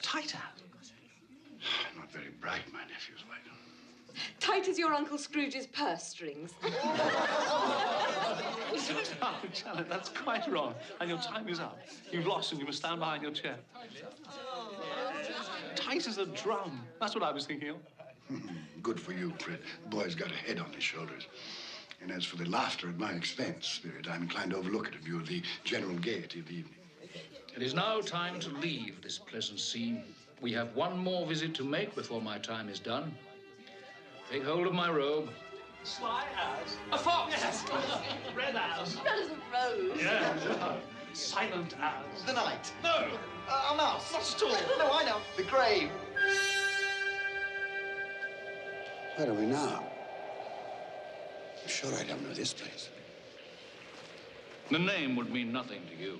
Tight as. Not very bright, my nephew's wife. Tight as your Uncle Scrooge's purse strings. Oh, Janet, that's quite wrong. And your time is up. You've lost and you must stand behind your chair. Tight as a drum. That's what I was thinking of. Good for you, Fred. The boy's got a head on his shoulders. And as for the laughter at my expense, Spirit, I'm inclined to overlook it in view of the general gaiety of the evening. It is now time to leave this pleasant scene. We have one more visit to make before my time is done. Take hold of my robe. Sly as. A fox! Yes. Red as. Red as a rose. Yeah. Silent as. The night. No. A mouse. Not at all. No, I know. The grave. Where are we now? I'm sure I don't know this place. The name would mean nothing to you.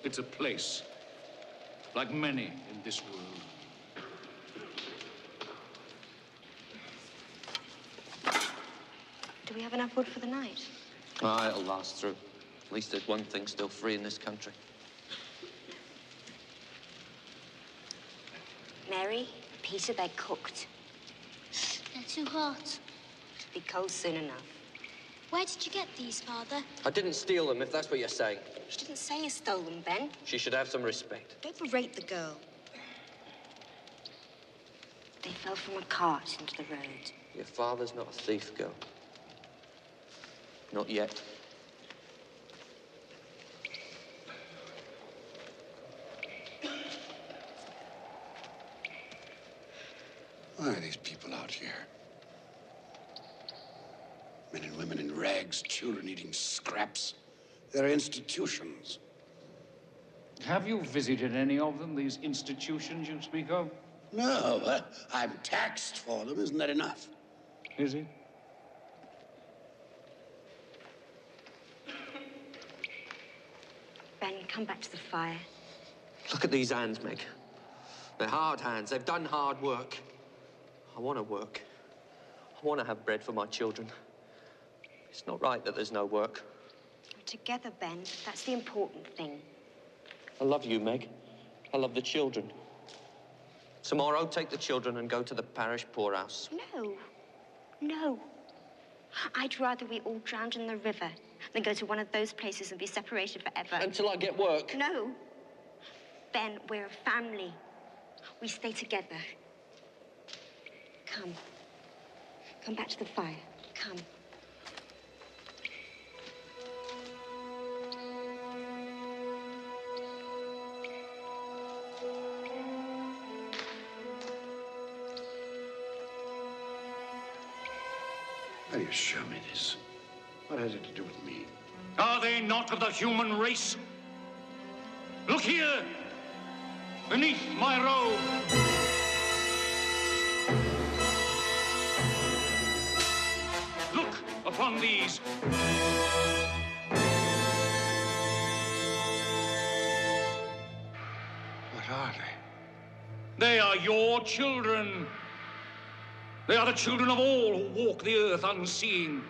It's a place, like many in this world. Do we have enough wood for the night? Ah, it'll last through. At least there's one thing still free in this country. Mary, Peter, they're cooked. They're too hot. It'll be cold soon enough. Where did you get these, Father? I didn't steal them, if that's what you're saying. She didn't say you stole them, Ben. She should have some respect. Don't berate the girl. They fell from a cart into the road. Your father's not a thief, girl. Not yet. Why are these people out here? Men and women in rags, children eating scraps. They're institutions. Have you visited any of them, these institutions you speak of? No, I'm taxed for them. Isn't that enough? Is it? Ben, come back to the fire. Look at these hands, Meg. They're hard hands. They've done hard work. I want to work. I want to have bread for my children. It's not right that there's no work. We're together, Ben. That's the important thing. I love you, Meg. I love the children. Tomorrow, take the children and go to the parish poorhouse. No. No. I'd rather we all drowned in the river than go to one of those places and be separated forever. Until I get work. No. Ben, we're a family. We stay together. Come. Come back to the fire. Come. Will you show me this? What has it to do with me? Are they not of the human race? Look here, beneath my robe. Look upon these. What are they? They are your children. They are the children of all who walk the earth unseeing.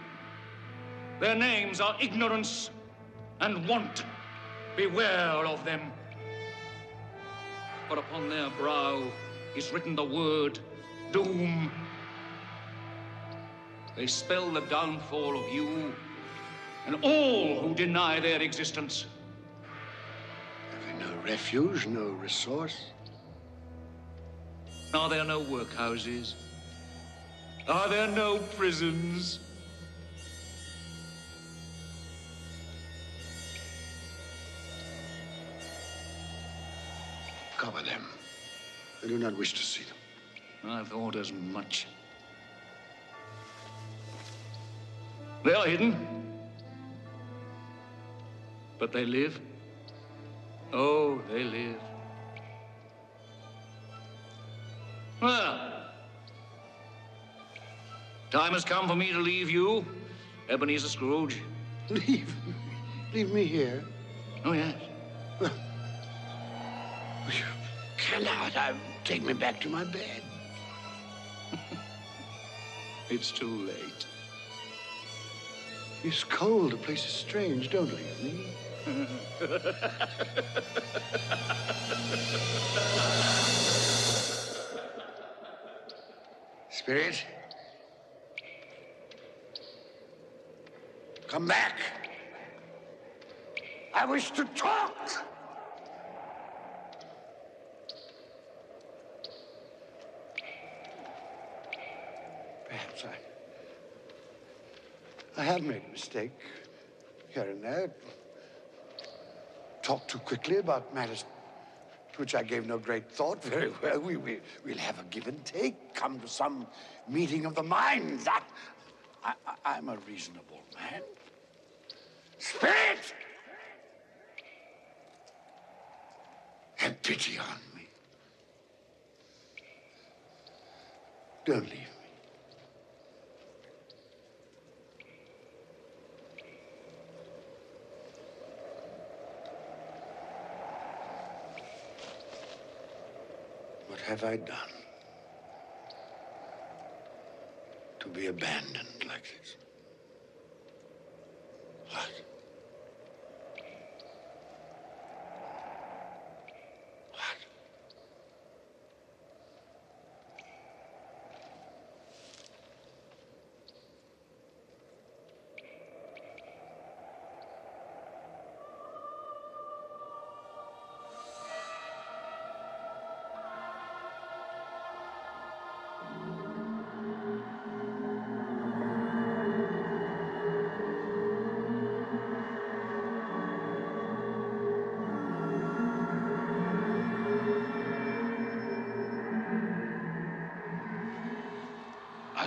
Their names are ignorance and want. Beware of them. For upon their brow is written the word doom. They spell the downfall of you and all who deny their existence. Have they no refuge, no resource? Are there no workhouses? Are there no prisons? Cover them. I do not wish to see them. I thought as much. They are hidden. But they live. Oh, they live. Well, time has come for me to leave you, Ebenezer Scrooge. Leave? Leave me here? Oh, yes. Well, you cannot. Take me back to my bed. It's too late. It's cold. The place is strange. Don't leave me. Spirit, come back. I wish to talk. Perhaps I have made a mistake here and there. Talked too quickly about matters to which I gave no great thought. Very well, we'll have a give and take. Come to some meeting of the minds. I'm a reasonable man. Spirit! Have pity on me. Don't leave me. What have I done to be abandoned like this? What?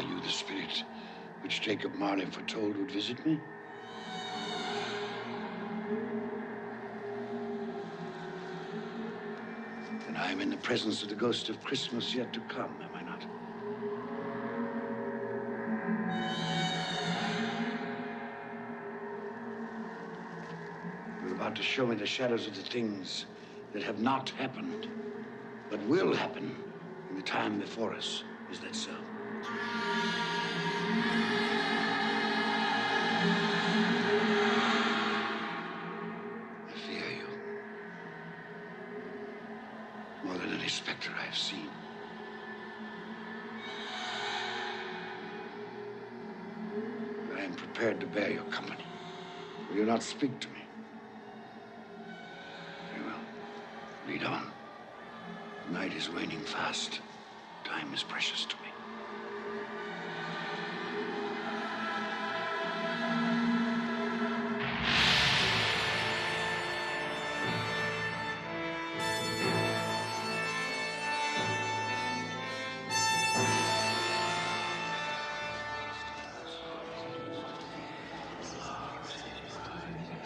Are you the spirit which Jacob Marley foretold would visit me? Then I am in the presence of the ghost of Christmas yet to come, am I not? You're about to show me the shadows of the things that have not happened, but will happen in the time before us. Is that so? I fear you more than any specter I have seen. I am prepared to bear your company. Will you not speak to me? Very well. Lead on. The night is waning fast. Time is precious to me.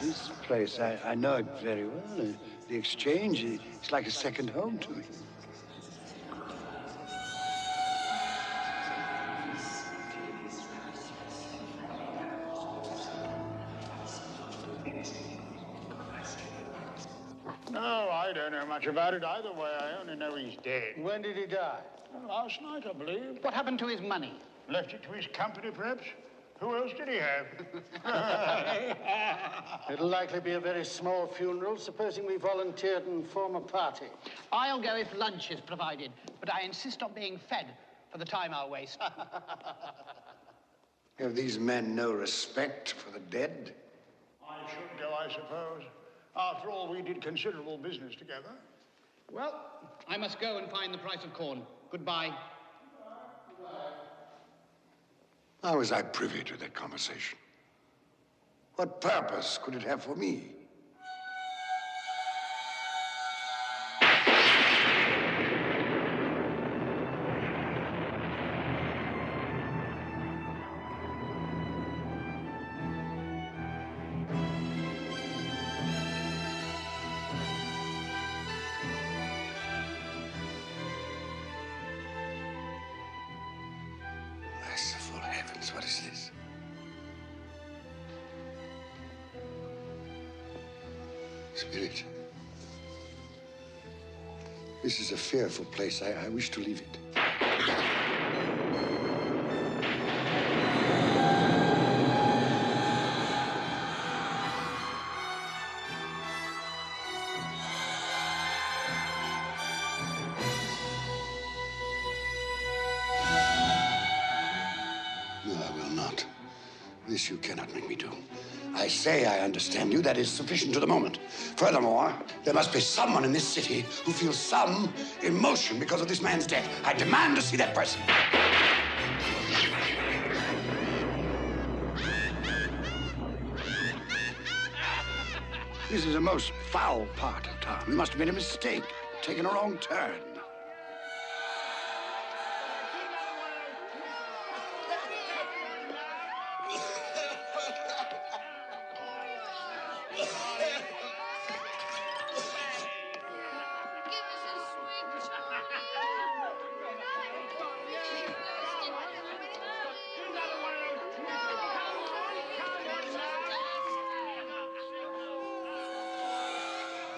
This place, I know it very well. The exchange, it's like a second home to me. No, I don't know much about it either way. I only know he's dead. When did he die? Last night, I believe. What happened to his money? Left it to his company, perhaps? Who else did he have? It'll likely be a very small funeral, supposing we volunteered and form a party. I'll go if lunch is provided, but I insist on being fed for the time I'll waste. Have these men no respect for the dead? I should go, I suppose. After all, we did considerable business together. Well, I must go and find the price of corn. Goodbye. How was I privy to that conversation? What purpose could it have for me? Merciful heavens, what is this? Spirit, this is a fearful place. I wish to leave it. No, I will not. This you cannot make me do. I say I understand you. That is sufficient to the moment. Furthermore, there must be someone in this city who feels some emotion because of this man's death. I demand to see that person. This is a most foul part of town. We must have made a mistake, taken a wrong turn.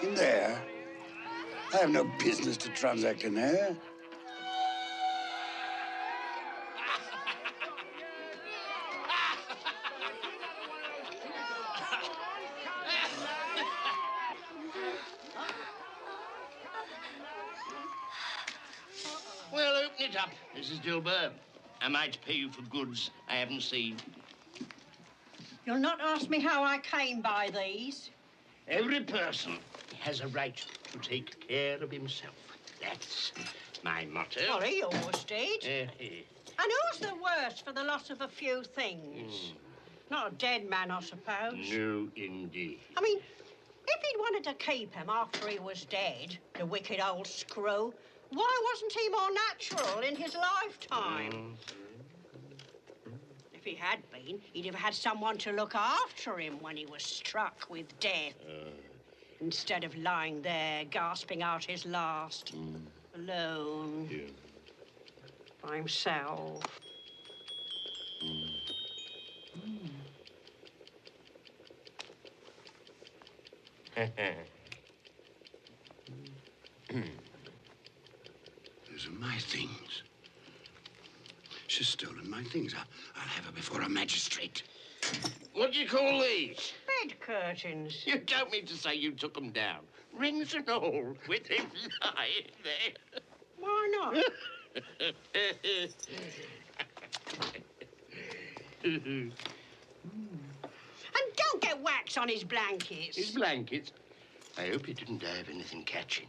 In there? I have no business to transact in there. Well, open it up, Mrs. Dilber. Am I to pay you for goods I haven't seen? You'll not ask me how I came by these. Every person has a right to take care of himself. That's my motto. Well, he always did. And who's the worse for the loss of a few things? Not a dead man, I suppose. No, indeed. I mean, if he'd wanted to keep him after he was dead, the wicked old screw, why wasn't he more natural in his lifetime? had been, he'd have had someone to look after him when he was struck with death. Instead of lying there, gasping out his last, alone, by himself. Those are my things. She's stolen my things. I'll have her before a magistrate. What do you call these? Bed curtains. You don't mean to say you took them down, rings and all, with him lying there? Why not? And don't get wax on his blankets. His blankets? I hope he didn't have anything catching.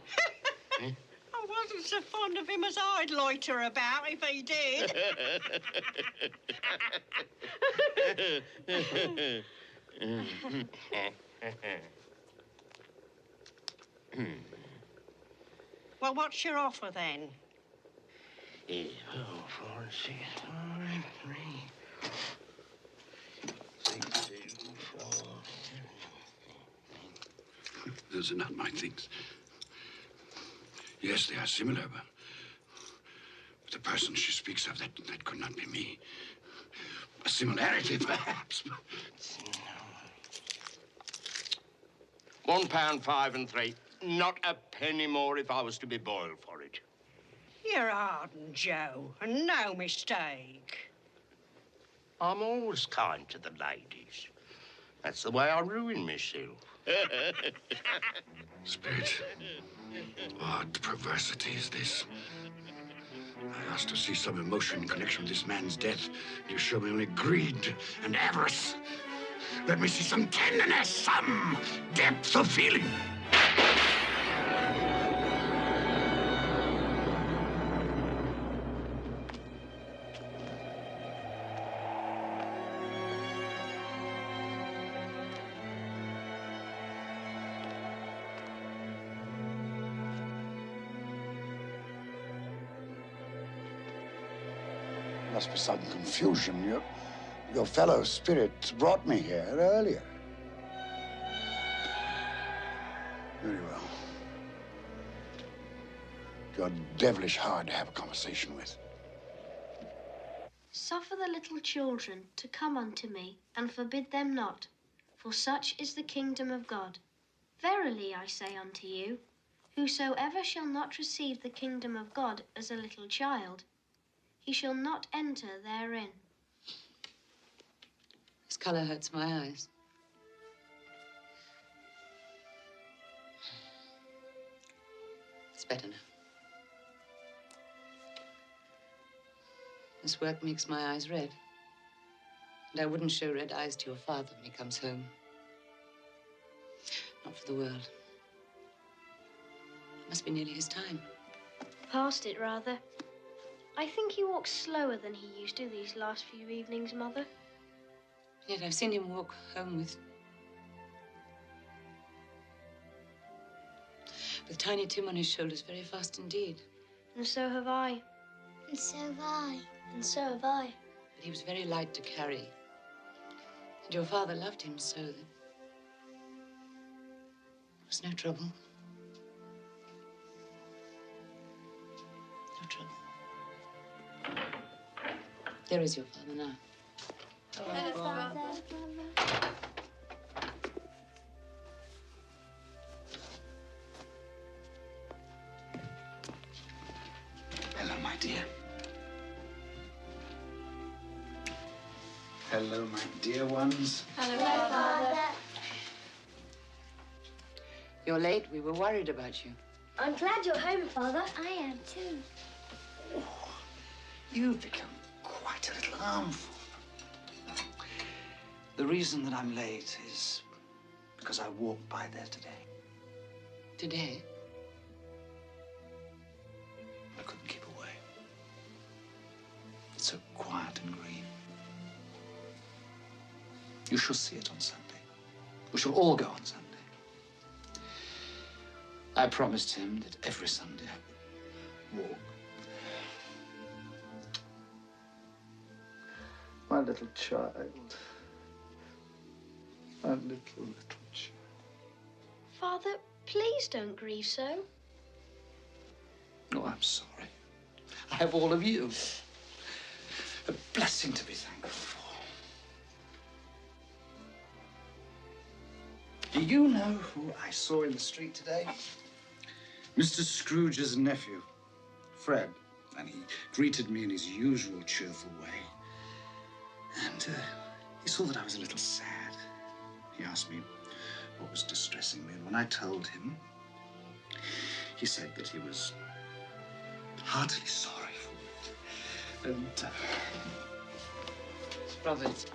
Eh? I wasn't so fond of him as I'd loiter about if he did. Well, what's your offer then? 4, 6, 5, 3, 6, 2, 4. Those are not my things. Yes, they are similar, but the person she speaks of, that could not be me. A similarity, perhaps. £1, 5 and 3. Not a penny more if I was to be boiled for it. You're hardened, Joe, and no mistake. I'm always kind to the ladies. That's the way I ruin myself. Spirit, what perversity is this? I asked to see some emotion in connection with this man's death. You show me only greed and avarice. Let me see some tenderness, some depth of feeling. Must be some confusion. Your fellow spirit brought me here earlier. Very well. You're devilish hard to have a conversation with. Suffer the little children to come unto me, and forbid them not, for such is the kingdom of God. Verily I say unto you, whosoever shall not receive the kingdom of God as a little child, he shall not enter therein. This color hurts my eyes. It's better now. This work makes my eyes red. And I wouldn't show red eyes to your father when he comes home. Not for the world. It must be nearly his time. Past it, rather. I think he walks slower than he used to these last few evenings, Mother. Yet I've seen him walk home with Tiny Tim on his shoulders very fast indeed. And so have I. And so have I. And so have I. But he was very light to carry. And your father loved him so that there was no trouble. No trouble. There is your father now. Hello, Father. Hello, my dear. Hello, my dear ones. Hello, Father. You're late. We were worried about you. I'm glad you're home, Father. I am too. Oh, you've become quite a little harmful. The reason that I'm late is because I walked by there today. Today? I couldn't keep away. It's so quiet and green. You shall see it on Sunday. We shall all go on Sunday. I promised him that every Sunday I would walk. My little child. My little child. Father, please don't grieve so. Oh, I'm sorry. I have all of you. A blessing to be thankful for. Do you know who I saw in the street today? Mr. Scrooge's nephew, Fred. And he greeted me in his usual cheerful way. And he saw that I was a little sad. He asked me what was distressing me. And when I told him, he said that he was heartily sorry for it. And, Brothers,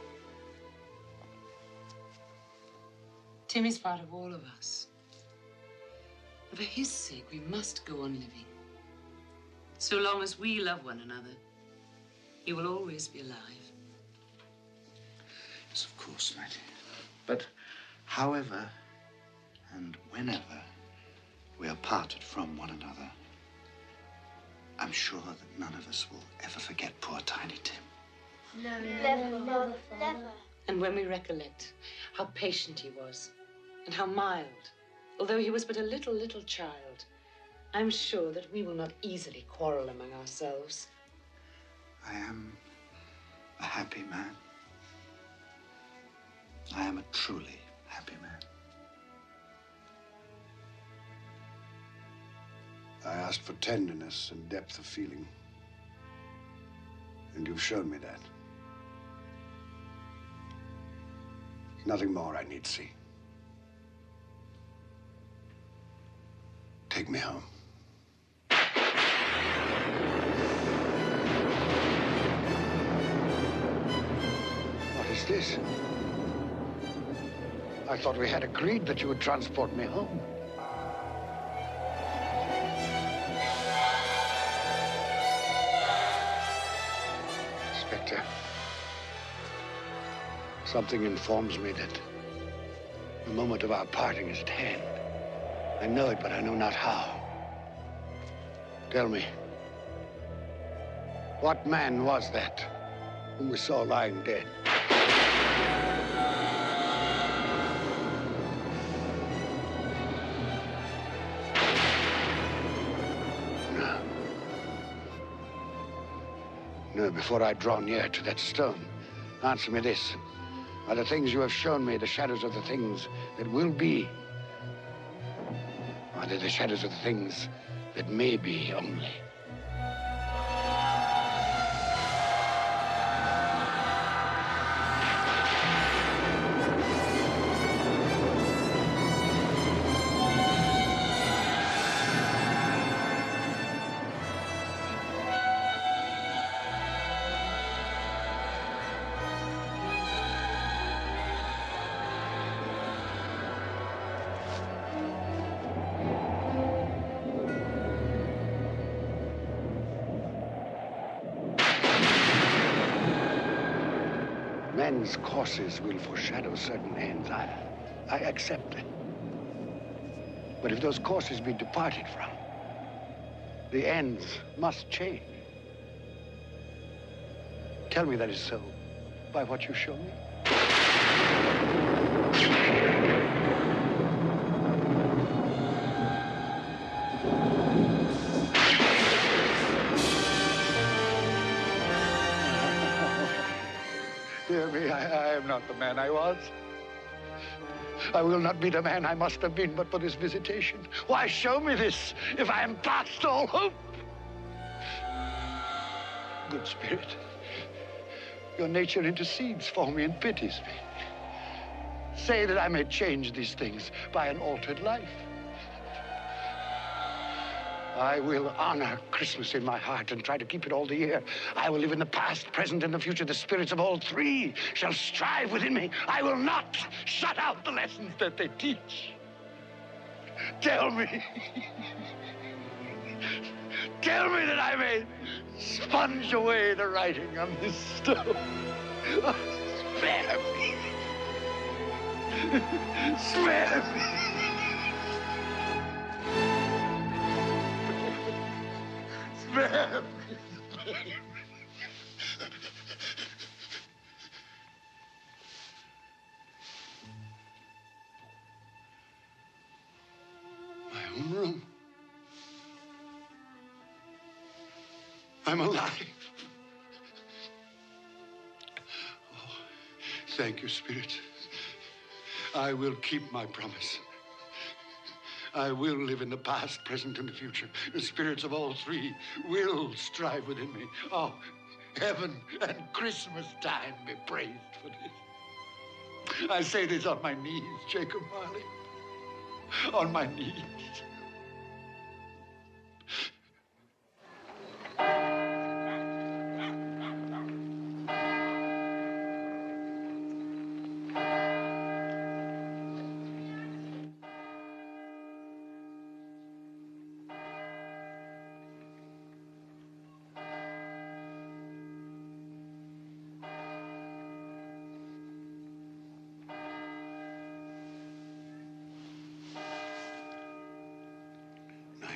Tim is part of all of us. And for his sake, we must go on living. So long as we love one another, he will always be alive. Yes, of course, my dear. But however and whenever we are parted from one another, I'm sure that none of us will ever forget poor Tiny Tim. No, never. And when we recollect how patient he was and how mild, although he was but a little child, I'm sure that we will not easily quarrel among ourselves. I am a happy man. I am a truly happy man. I asked for tenderness and depth of feeling, and you've shown me that. Nothing more I need see. Take me home. What is this? I thought we had agreed that you would transport me home. Inspector, something informs me that the moment of our parting is at hand. I know it, but I know not how. Tell me, what man was that whom we saw lying dead? No, before I draw near to that stone, answer me this. Are the things you have shown me the shadows of the things that will be? Or are they the shadows of the things that may be only? Men's courses will foreshadow certain ends. I accept it. But if those courses be departed from, the ends must change. Tell me that is so by what you show me. Dear me, I am not the man I was. I will not be the man I must have been but for this visitation. Why show me this if I am past all hope? Good Spirit, your nature intercedes for me and pities me. Say that I may change these things by an altered life. I will honor Christmas in my heart and try to keep it all the year. I will live in the past, present, and the future. The spirits of all three shall strive within me. I will not shut out the lessons that they teach. Tell me. Tell me that I may sponge away the writing on this stone. Oh, spare me. Spare me. I'm alive. Oh, thank you, Spirit. I will keep my promise. I will live in the past, present, and the future. The spirits of all three will strive within me. Oh, heaven and Christmas time be praised for this. I say this on my knees, Jacob Marley. On my knees.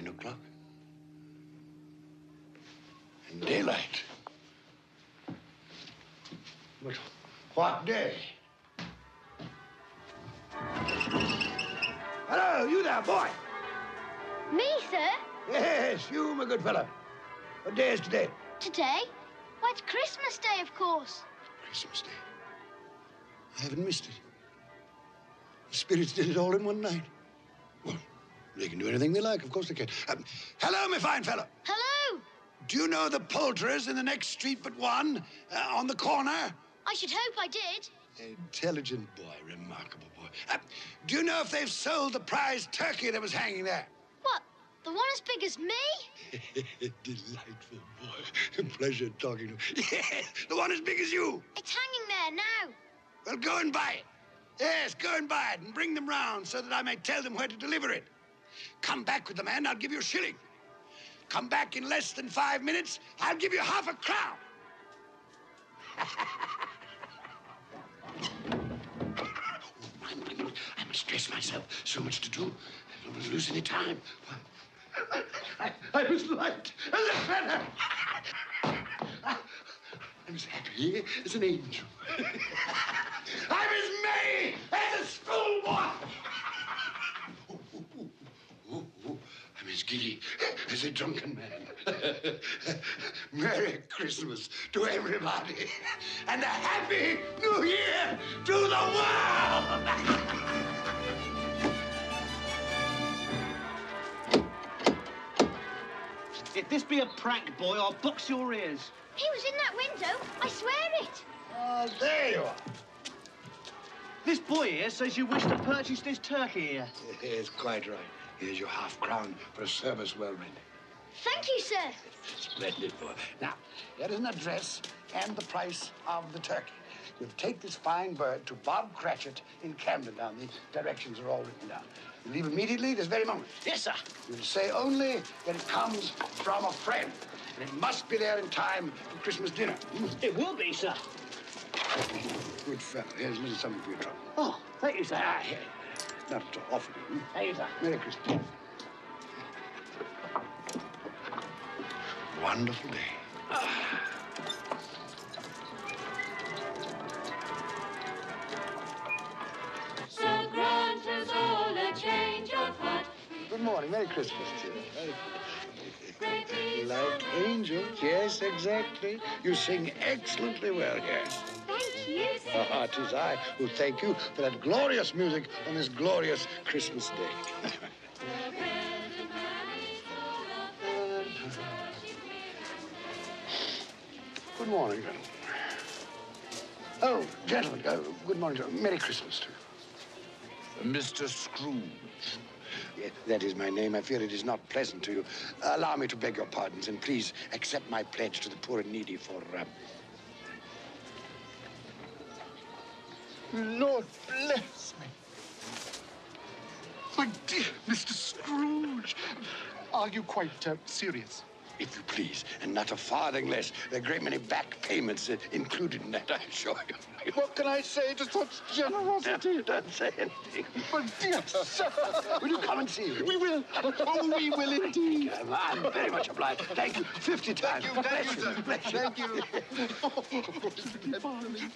O'clock. And daylight. But what day? Hello, you there, boy. Me, sir? Yes, you, my good fellow. What day is today? Today? Why, it's Christmas Day, of course. Christmas Day. I haven't missed it. The spirits did it all in one night. Well, they can do anything they like. Of course they can. Hello, my fine fellow. Hello. Do you know the poulterers in the next street but one, on the corner? I should hope I did. Intelligent boy, remarkable boy. Do you know if they've sold the prize turkey that was hanging there? What, the one as big as me? Delightful boy. Pleasure talking to you. Yes, the one as big as you. It's hanging there now. Well, go and buy it. Yes, go and buy it and bring them round so that I may tell them where to deliver it. Come back with the man, I'll give you a shilling. Come back in less than 5 minutes, I'll give you half a crown. I must dress myself. So much to do. I don't want to lose any time. I was light as a feather. I'm as happy as an angel. I'm as merry as a schoolboy. I'm as giddy as a drunken man. Merry Christmas to everybody, and a Happy New Year to the world! If this be a prank, boy, I'll box your ears. He was in that window. I swear it. Oh, there you are. This boy here says you wish to purchase this turkey here. Yes, quite right. Here's your half crown for a service well rendered. Thank you, sir. Splendid boy. Now, here is an address and the price of the turkey. You'll take this fine bird to Bob Cratchit in Camden Town. The directions are all written down. You leave immediately this very moment. Yes, sir. You'll say only that it comes from a friend. And it must be there in time for Christmas dinner. It will be, sir. Good fellow. Here's a little something for your trouble. Oh, thank you, sir. Here. Not to offer you. Thank you, sir. Merry Christmas. Wonderful day. So grant us all a change of heart. Good morning. Merry Christmas to you. Great peace Like angels. Yes, exactly. You sing excellently well here. Thank you. Ah, 'tis I who thank you for that glorious music on this glorious Christmas day. Good morning, gentlemen. Oh, gentlemen, good morning. Merry Christmas to you. Mr. Scrooge. Yeah, that is my name. I fear it is not pleasant to you. Allow me to beg your pardons, and please accept my pledge to the poor and needy for... Lord bless me. My dear Mr. Scrooge, are you quite serious? If you please, and not a farthing less. There are a great many back payments included in that, I assure you. What can I say to such generosity? Don't say anything. But dear sir, will you come and see me? We will. Oh, we will indeed. I'm very much obliged. Thank you 50 times. Thank you, sir. Bless you. Thank you.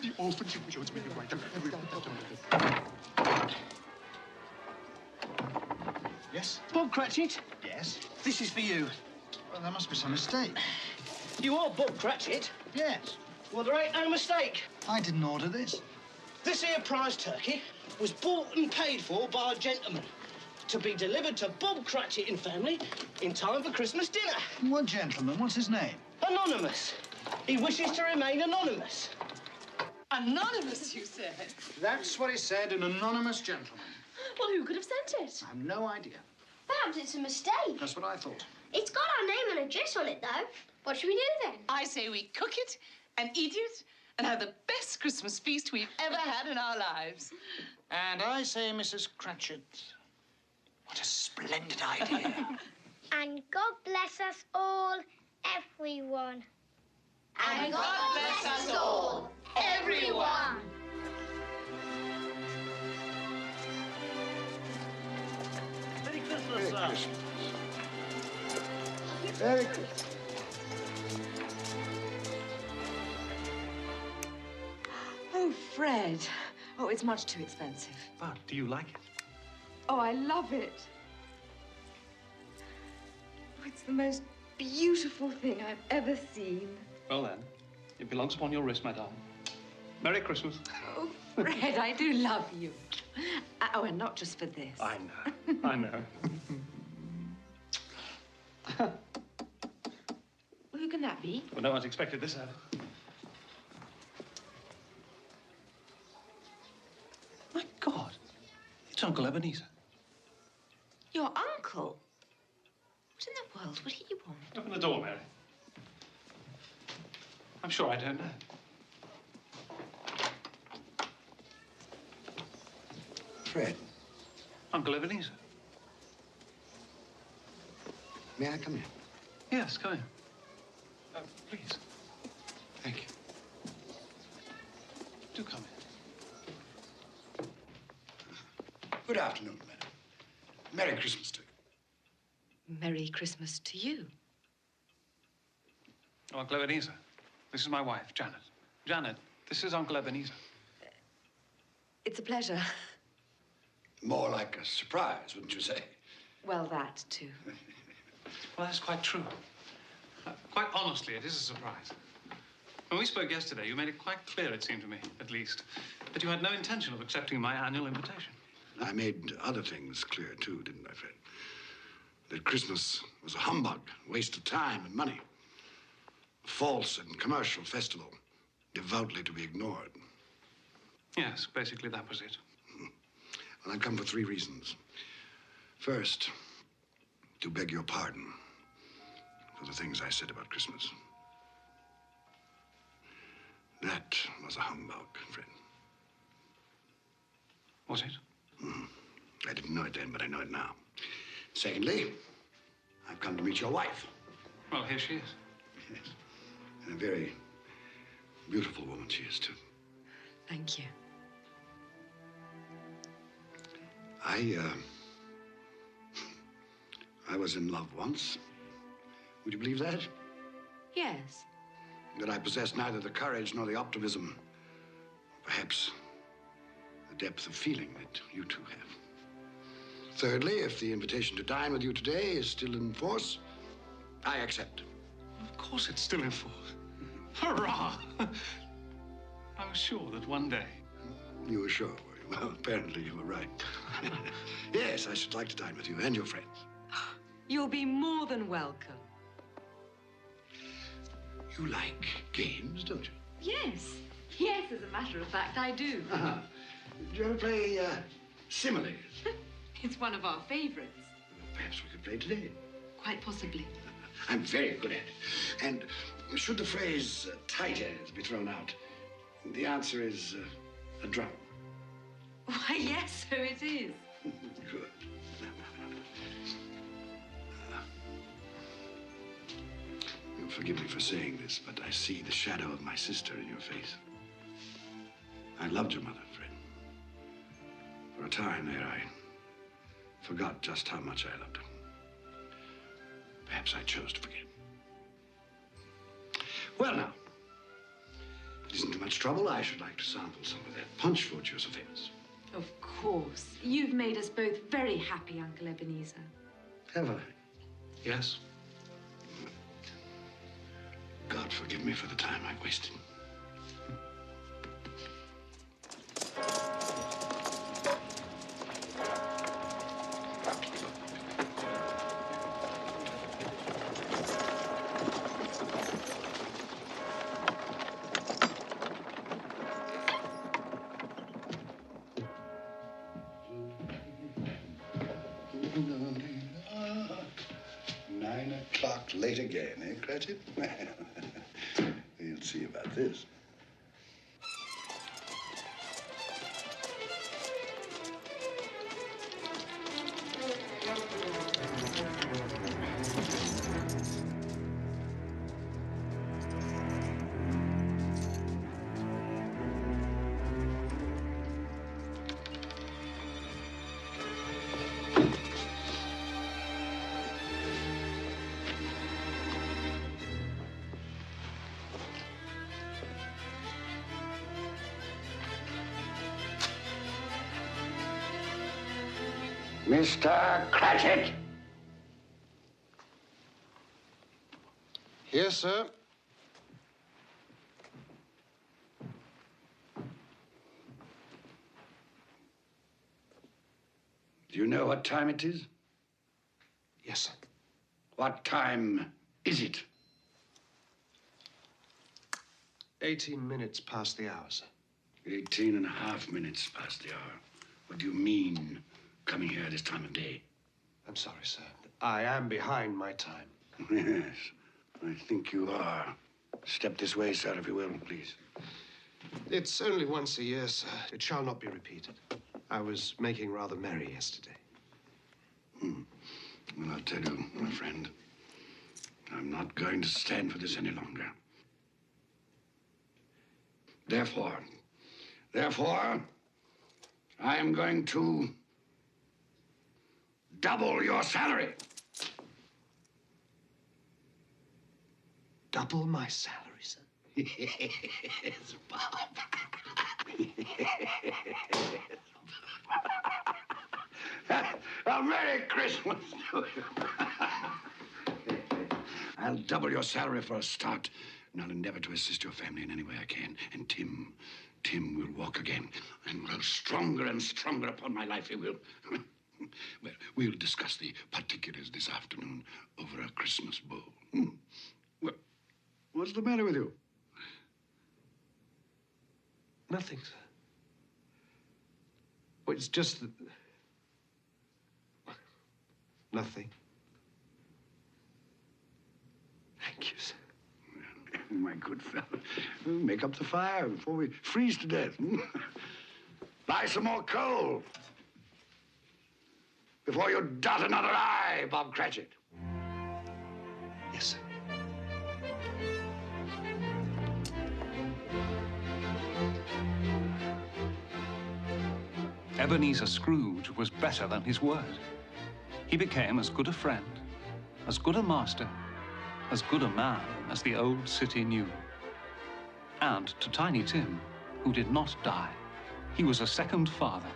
The orphan shows me the right. Yes? Bob Cratchit? Yes? This is for you. Well, there must be some mistake. You are Bob Cratchit? Yes. Well, there ain't no mistake. I didn't order this. This here prize turkey was bought and paid for by a gentleman to be delivered to Bob Cratchit and family in time for Christmas dinner. What gentleman? What's his name? Anonymous. He wishes to remain anonymous. Anonymous, you said? That's what he said, an anonymous gentleman. Well, who could have sent it? I have no idea. Perhaps it's a mistake. That's what I thought. It's got our name and address on it, though. What should we do then? I say we cook it and eat it and have the best Christmas feast we've ever had in our lives. And I say, Mrs. Cratchit, what a splendid idea. And God bless us all, everyone. And God bless us all, everyone. Merry Christmas, sir. Merry Christmas. Oh, Fred. Oh, it's much too expensive. But do you like it? Oh, I love it. Oh, it's the most beautiful thing I've ever seen. Well, then, it belongs upon your wrist, my darling. Merry Christmas. Oh, Fred, I do love you. Oh, and not just for this. I know. I know. Well, who can that be? Well, no one's expected this out of it. My God. It's Uncle Ebenezer. Your uncle? What in the world would he want? Open the door, Mary. I'm sure I don't know. Fred. Uncle Ebenezer. May I come in? Yes, come in. Please. Thank you. Do come in. Good afternoon, madam. Merry Christmas to you. Merry Christmas to you. Oh, Uncle Ebenezer. This is my wife, Janet. Janet, this is Uncle Ebenezer. It's a pleasure. More like a surprise, wouldn't you say? Well, that, too. Well, that's quite true. Quite honestly, it is a surprise. When we spoke yesterday, you made it quite clear, it seemed to me, at least, that you had no intention of accepting my annual invitation. I made other things clear, too, didn't I, Fred? That Christmas was a humbug, a waste of time and money. A false and commercial festival, devoutly to be ignored. Yes, basically that was it. Well, I've come for 3 reasons. First, to beg your pardon for the things I said about Christmas. That was a humbug, Fred. Was it? I didn't know it then, but I know it now. Secondly, I've come to meet your wife. Well, here she is. Yes. And a very beautiful woman she is, too. Thank you. I was in love once. Would you believe that? Yes. But I possessed neither the courage nor the optimism, perhaps the depth of feeling that you two have. Thirdly, if the invitation to dine with you today is still in force, I accept. Of course it's still in force. Hurrah! I was sure that one day. You were sure, were you? Well, apparently you were right. Yes, I should like to dine with you and your friends. You'll be more than welcome. You like games, don't you? Yes. Yes, as a matter of fact, I do. Uh-huh. Do you ever play similes? It's one of our favorites. Perhaps we could play today. Quite possibly. I'm very good at it. And should the phrase tight as be thrown out, the answer is a drum. Why, yes, so it is. Good. You'll forgive me for saying this, but I see the shadow of my sister in your face. I loved your mother, Fred. For a time there, I forgot just how much I loved her. Perhaps I chose to forget. Well, now, if it isn't too much trouble, I should like to sample some of that punch for which you're so famous. Of course. You've made us both very happy, Uncle Ebenezer. Have I? Yes. God forgive me for the time I've wasted. Late again, eh, Cratchit? We'll see about this. Mr. Cratchit! Yes, sir. Do you know what time it is? Yes, sir. What time is it? 18 minutes past the hour, sir. 18 and a half minutes past the hour. What do you mean, coming here this time of day? I'm sorry, sir. I am behind my time. Yes, I think you are. Step this way, sir, if you will, please. It's only once a year, sir. It shall not be repeated. I was making rather merry yesterday. Well, I'll tell you, my friend, I'm not going to stand for this any longer. Therefore, I am going to double your salary. Double my salary, sir? Yes, Bob. A Merry Christmas to you. I'll double your salary for a start, and I'll endeavor to assist your family in any way I can. And Tim will walk again and grow stronger and stronger upon my life, he will. Well, we'll discuss the particulars this afternoon over a Christmas bowl. Well, what's the matter with you? Nothing, sir. Well, it's just that... Nothing. Thank you, sir. My good fellow, make up the fire before we freeze to death. Buy some more coal before you dot another I, Bob Cratchit. Yes, sir. Ebenezer Scrooge was better than his word. He became as good a friend, as good a master, as good a man as the old city knew. And to Tiny Tim, who did not die, he was a second father.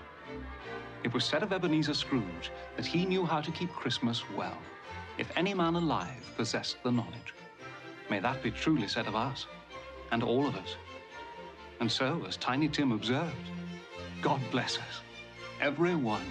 It was said of Ebenezer Scrooge that he knew how to keep Christmas well, if any man alive possessed the knowledge. May that be truly said of us, and all of us. And so, as Tiny Tim observed, God bless us, every one.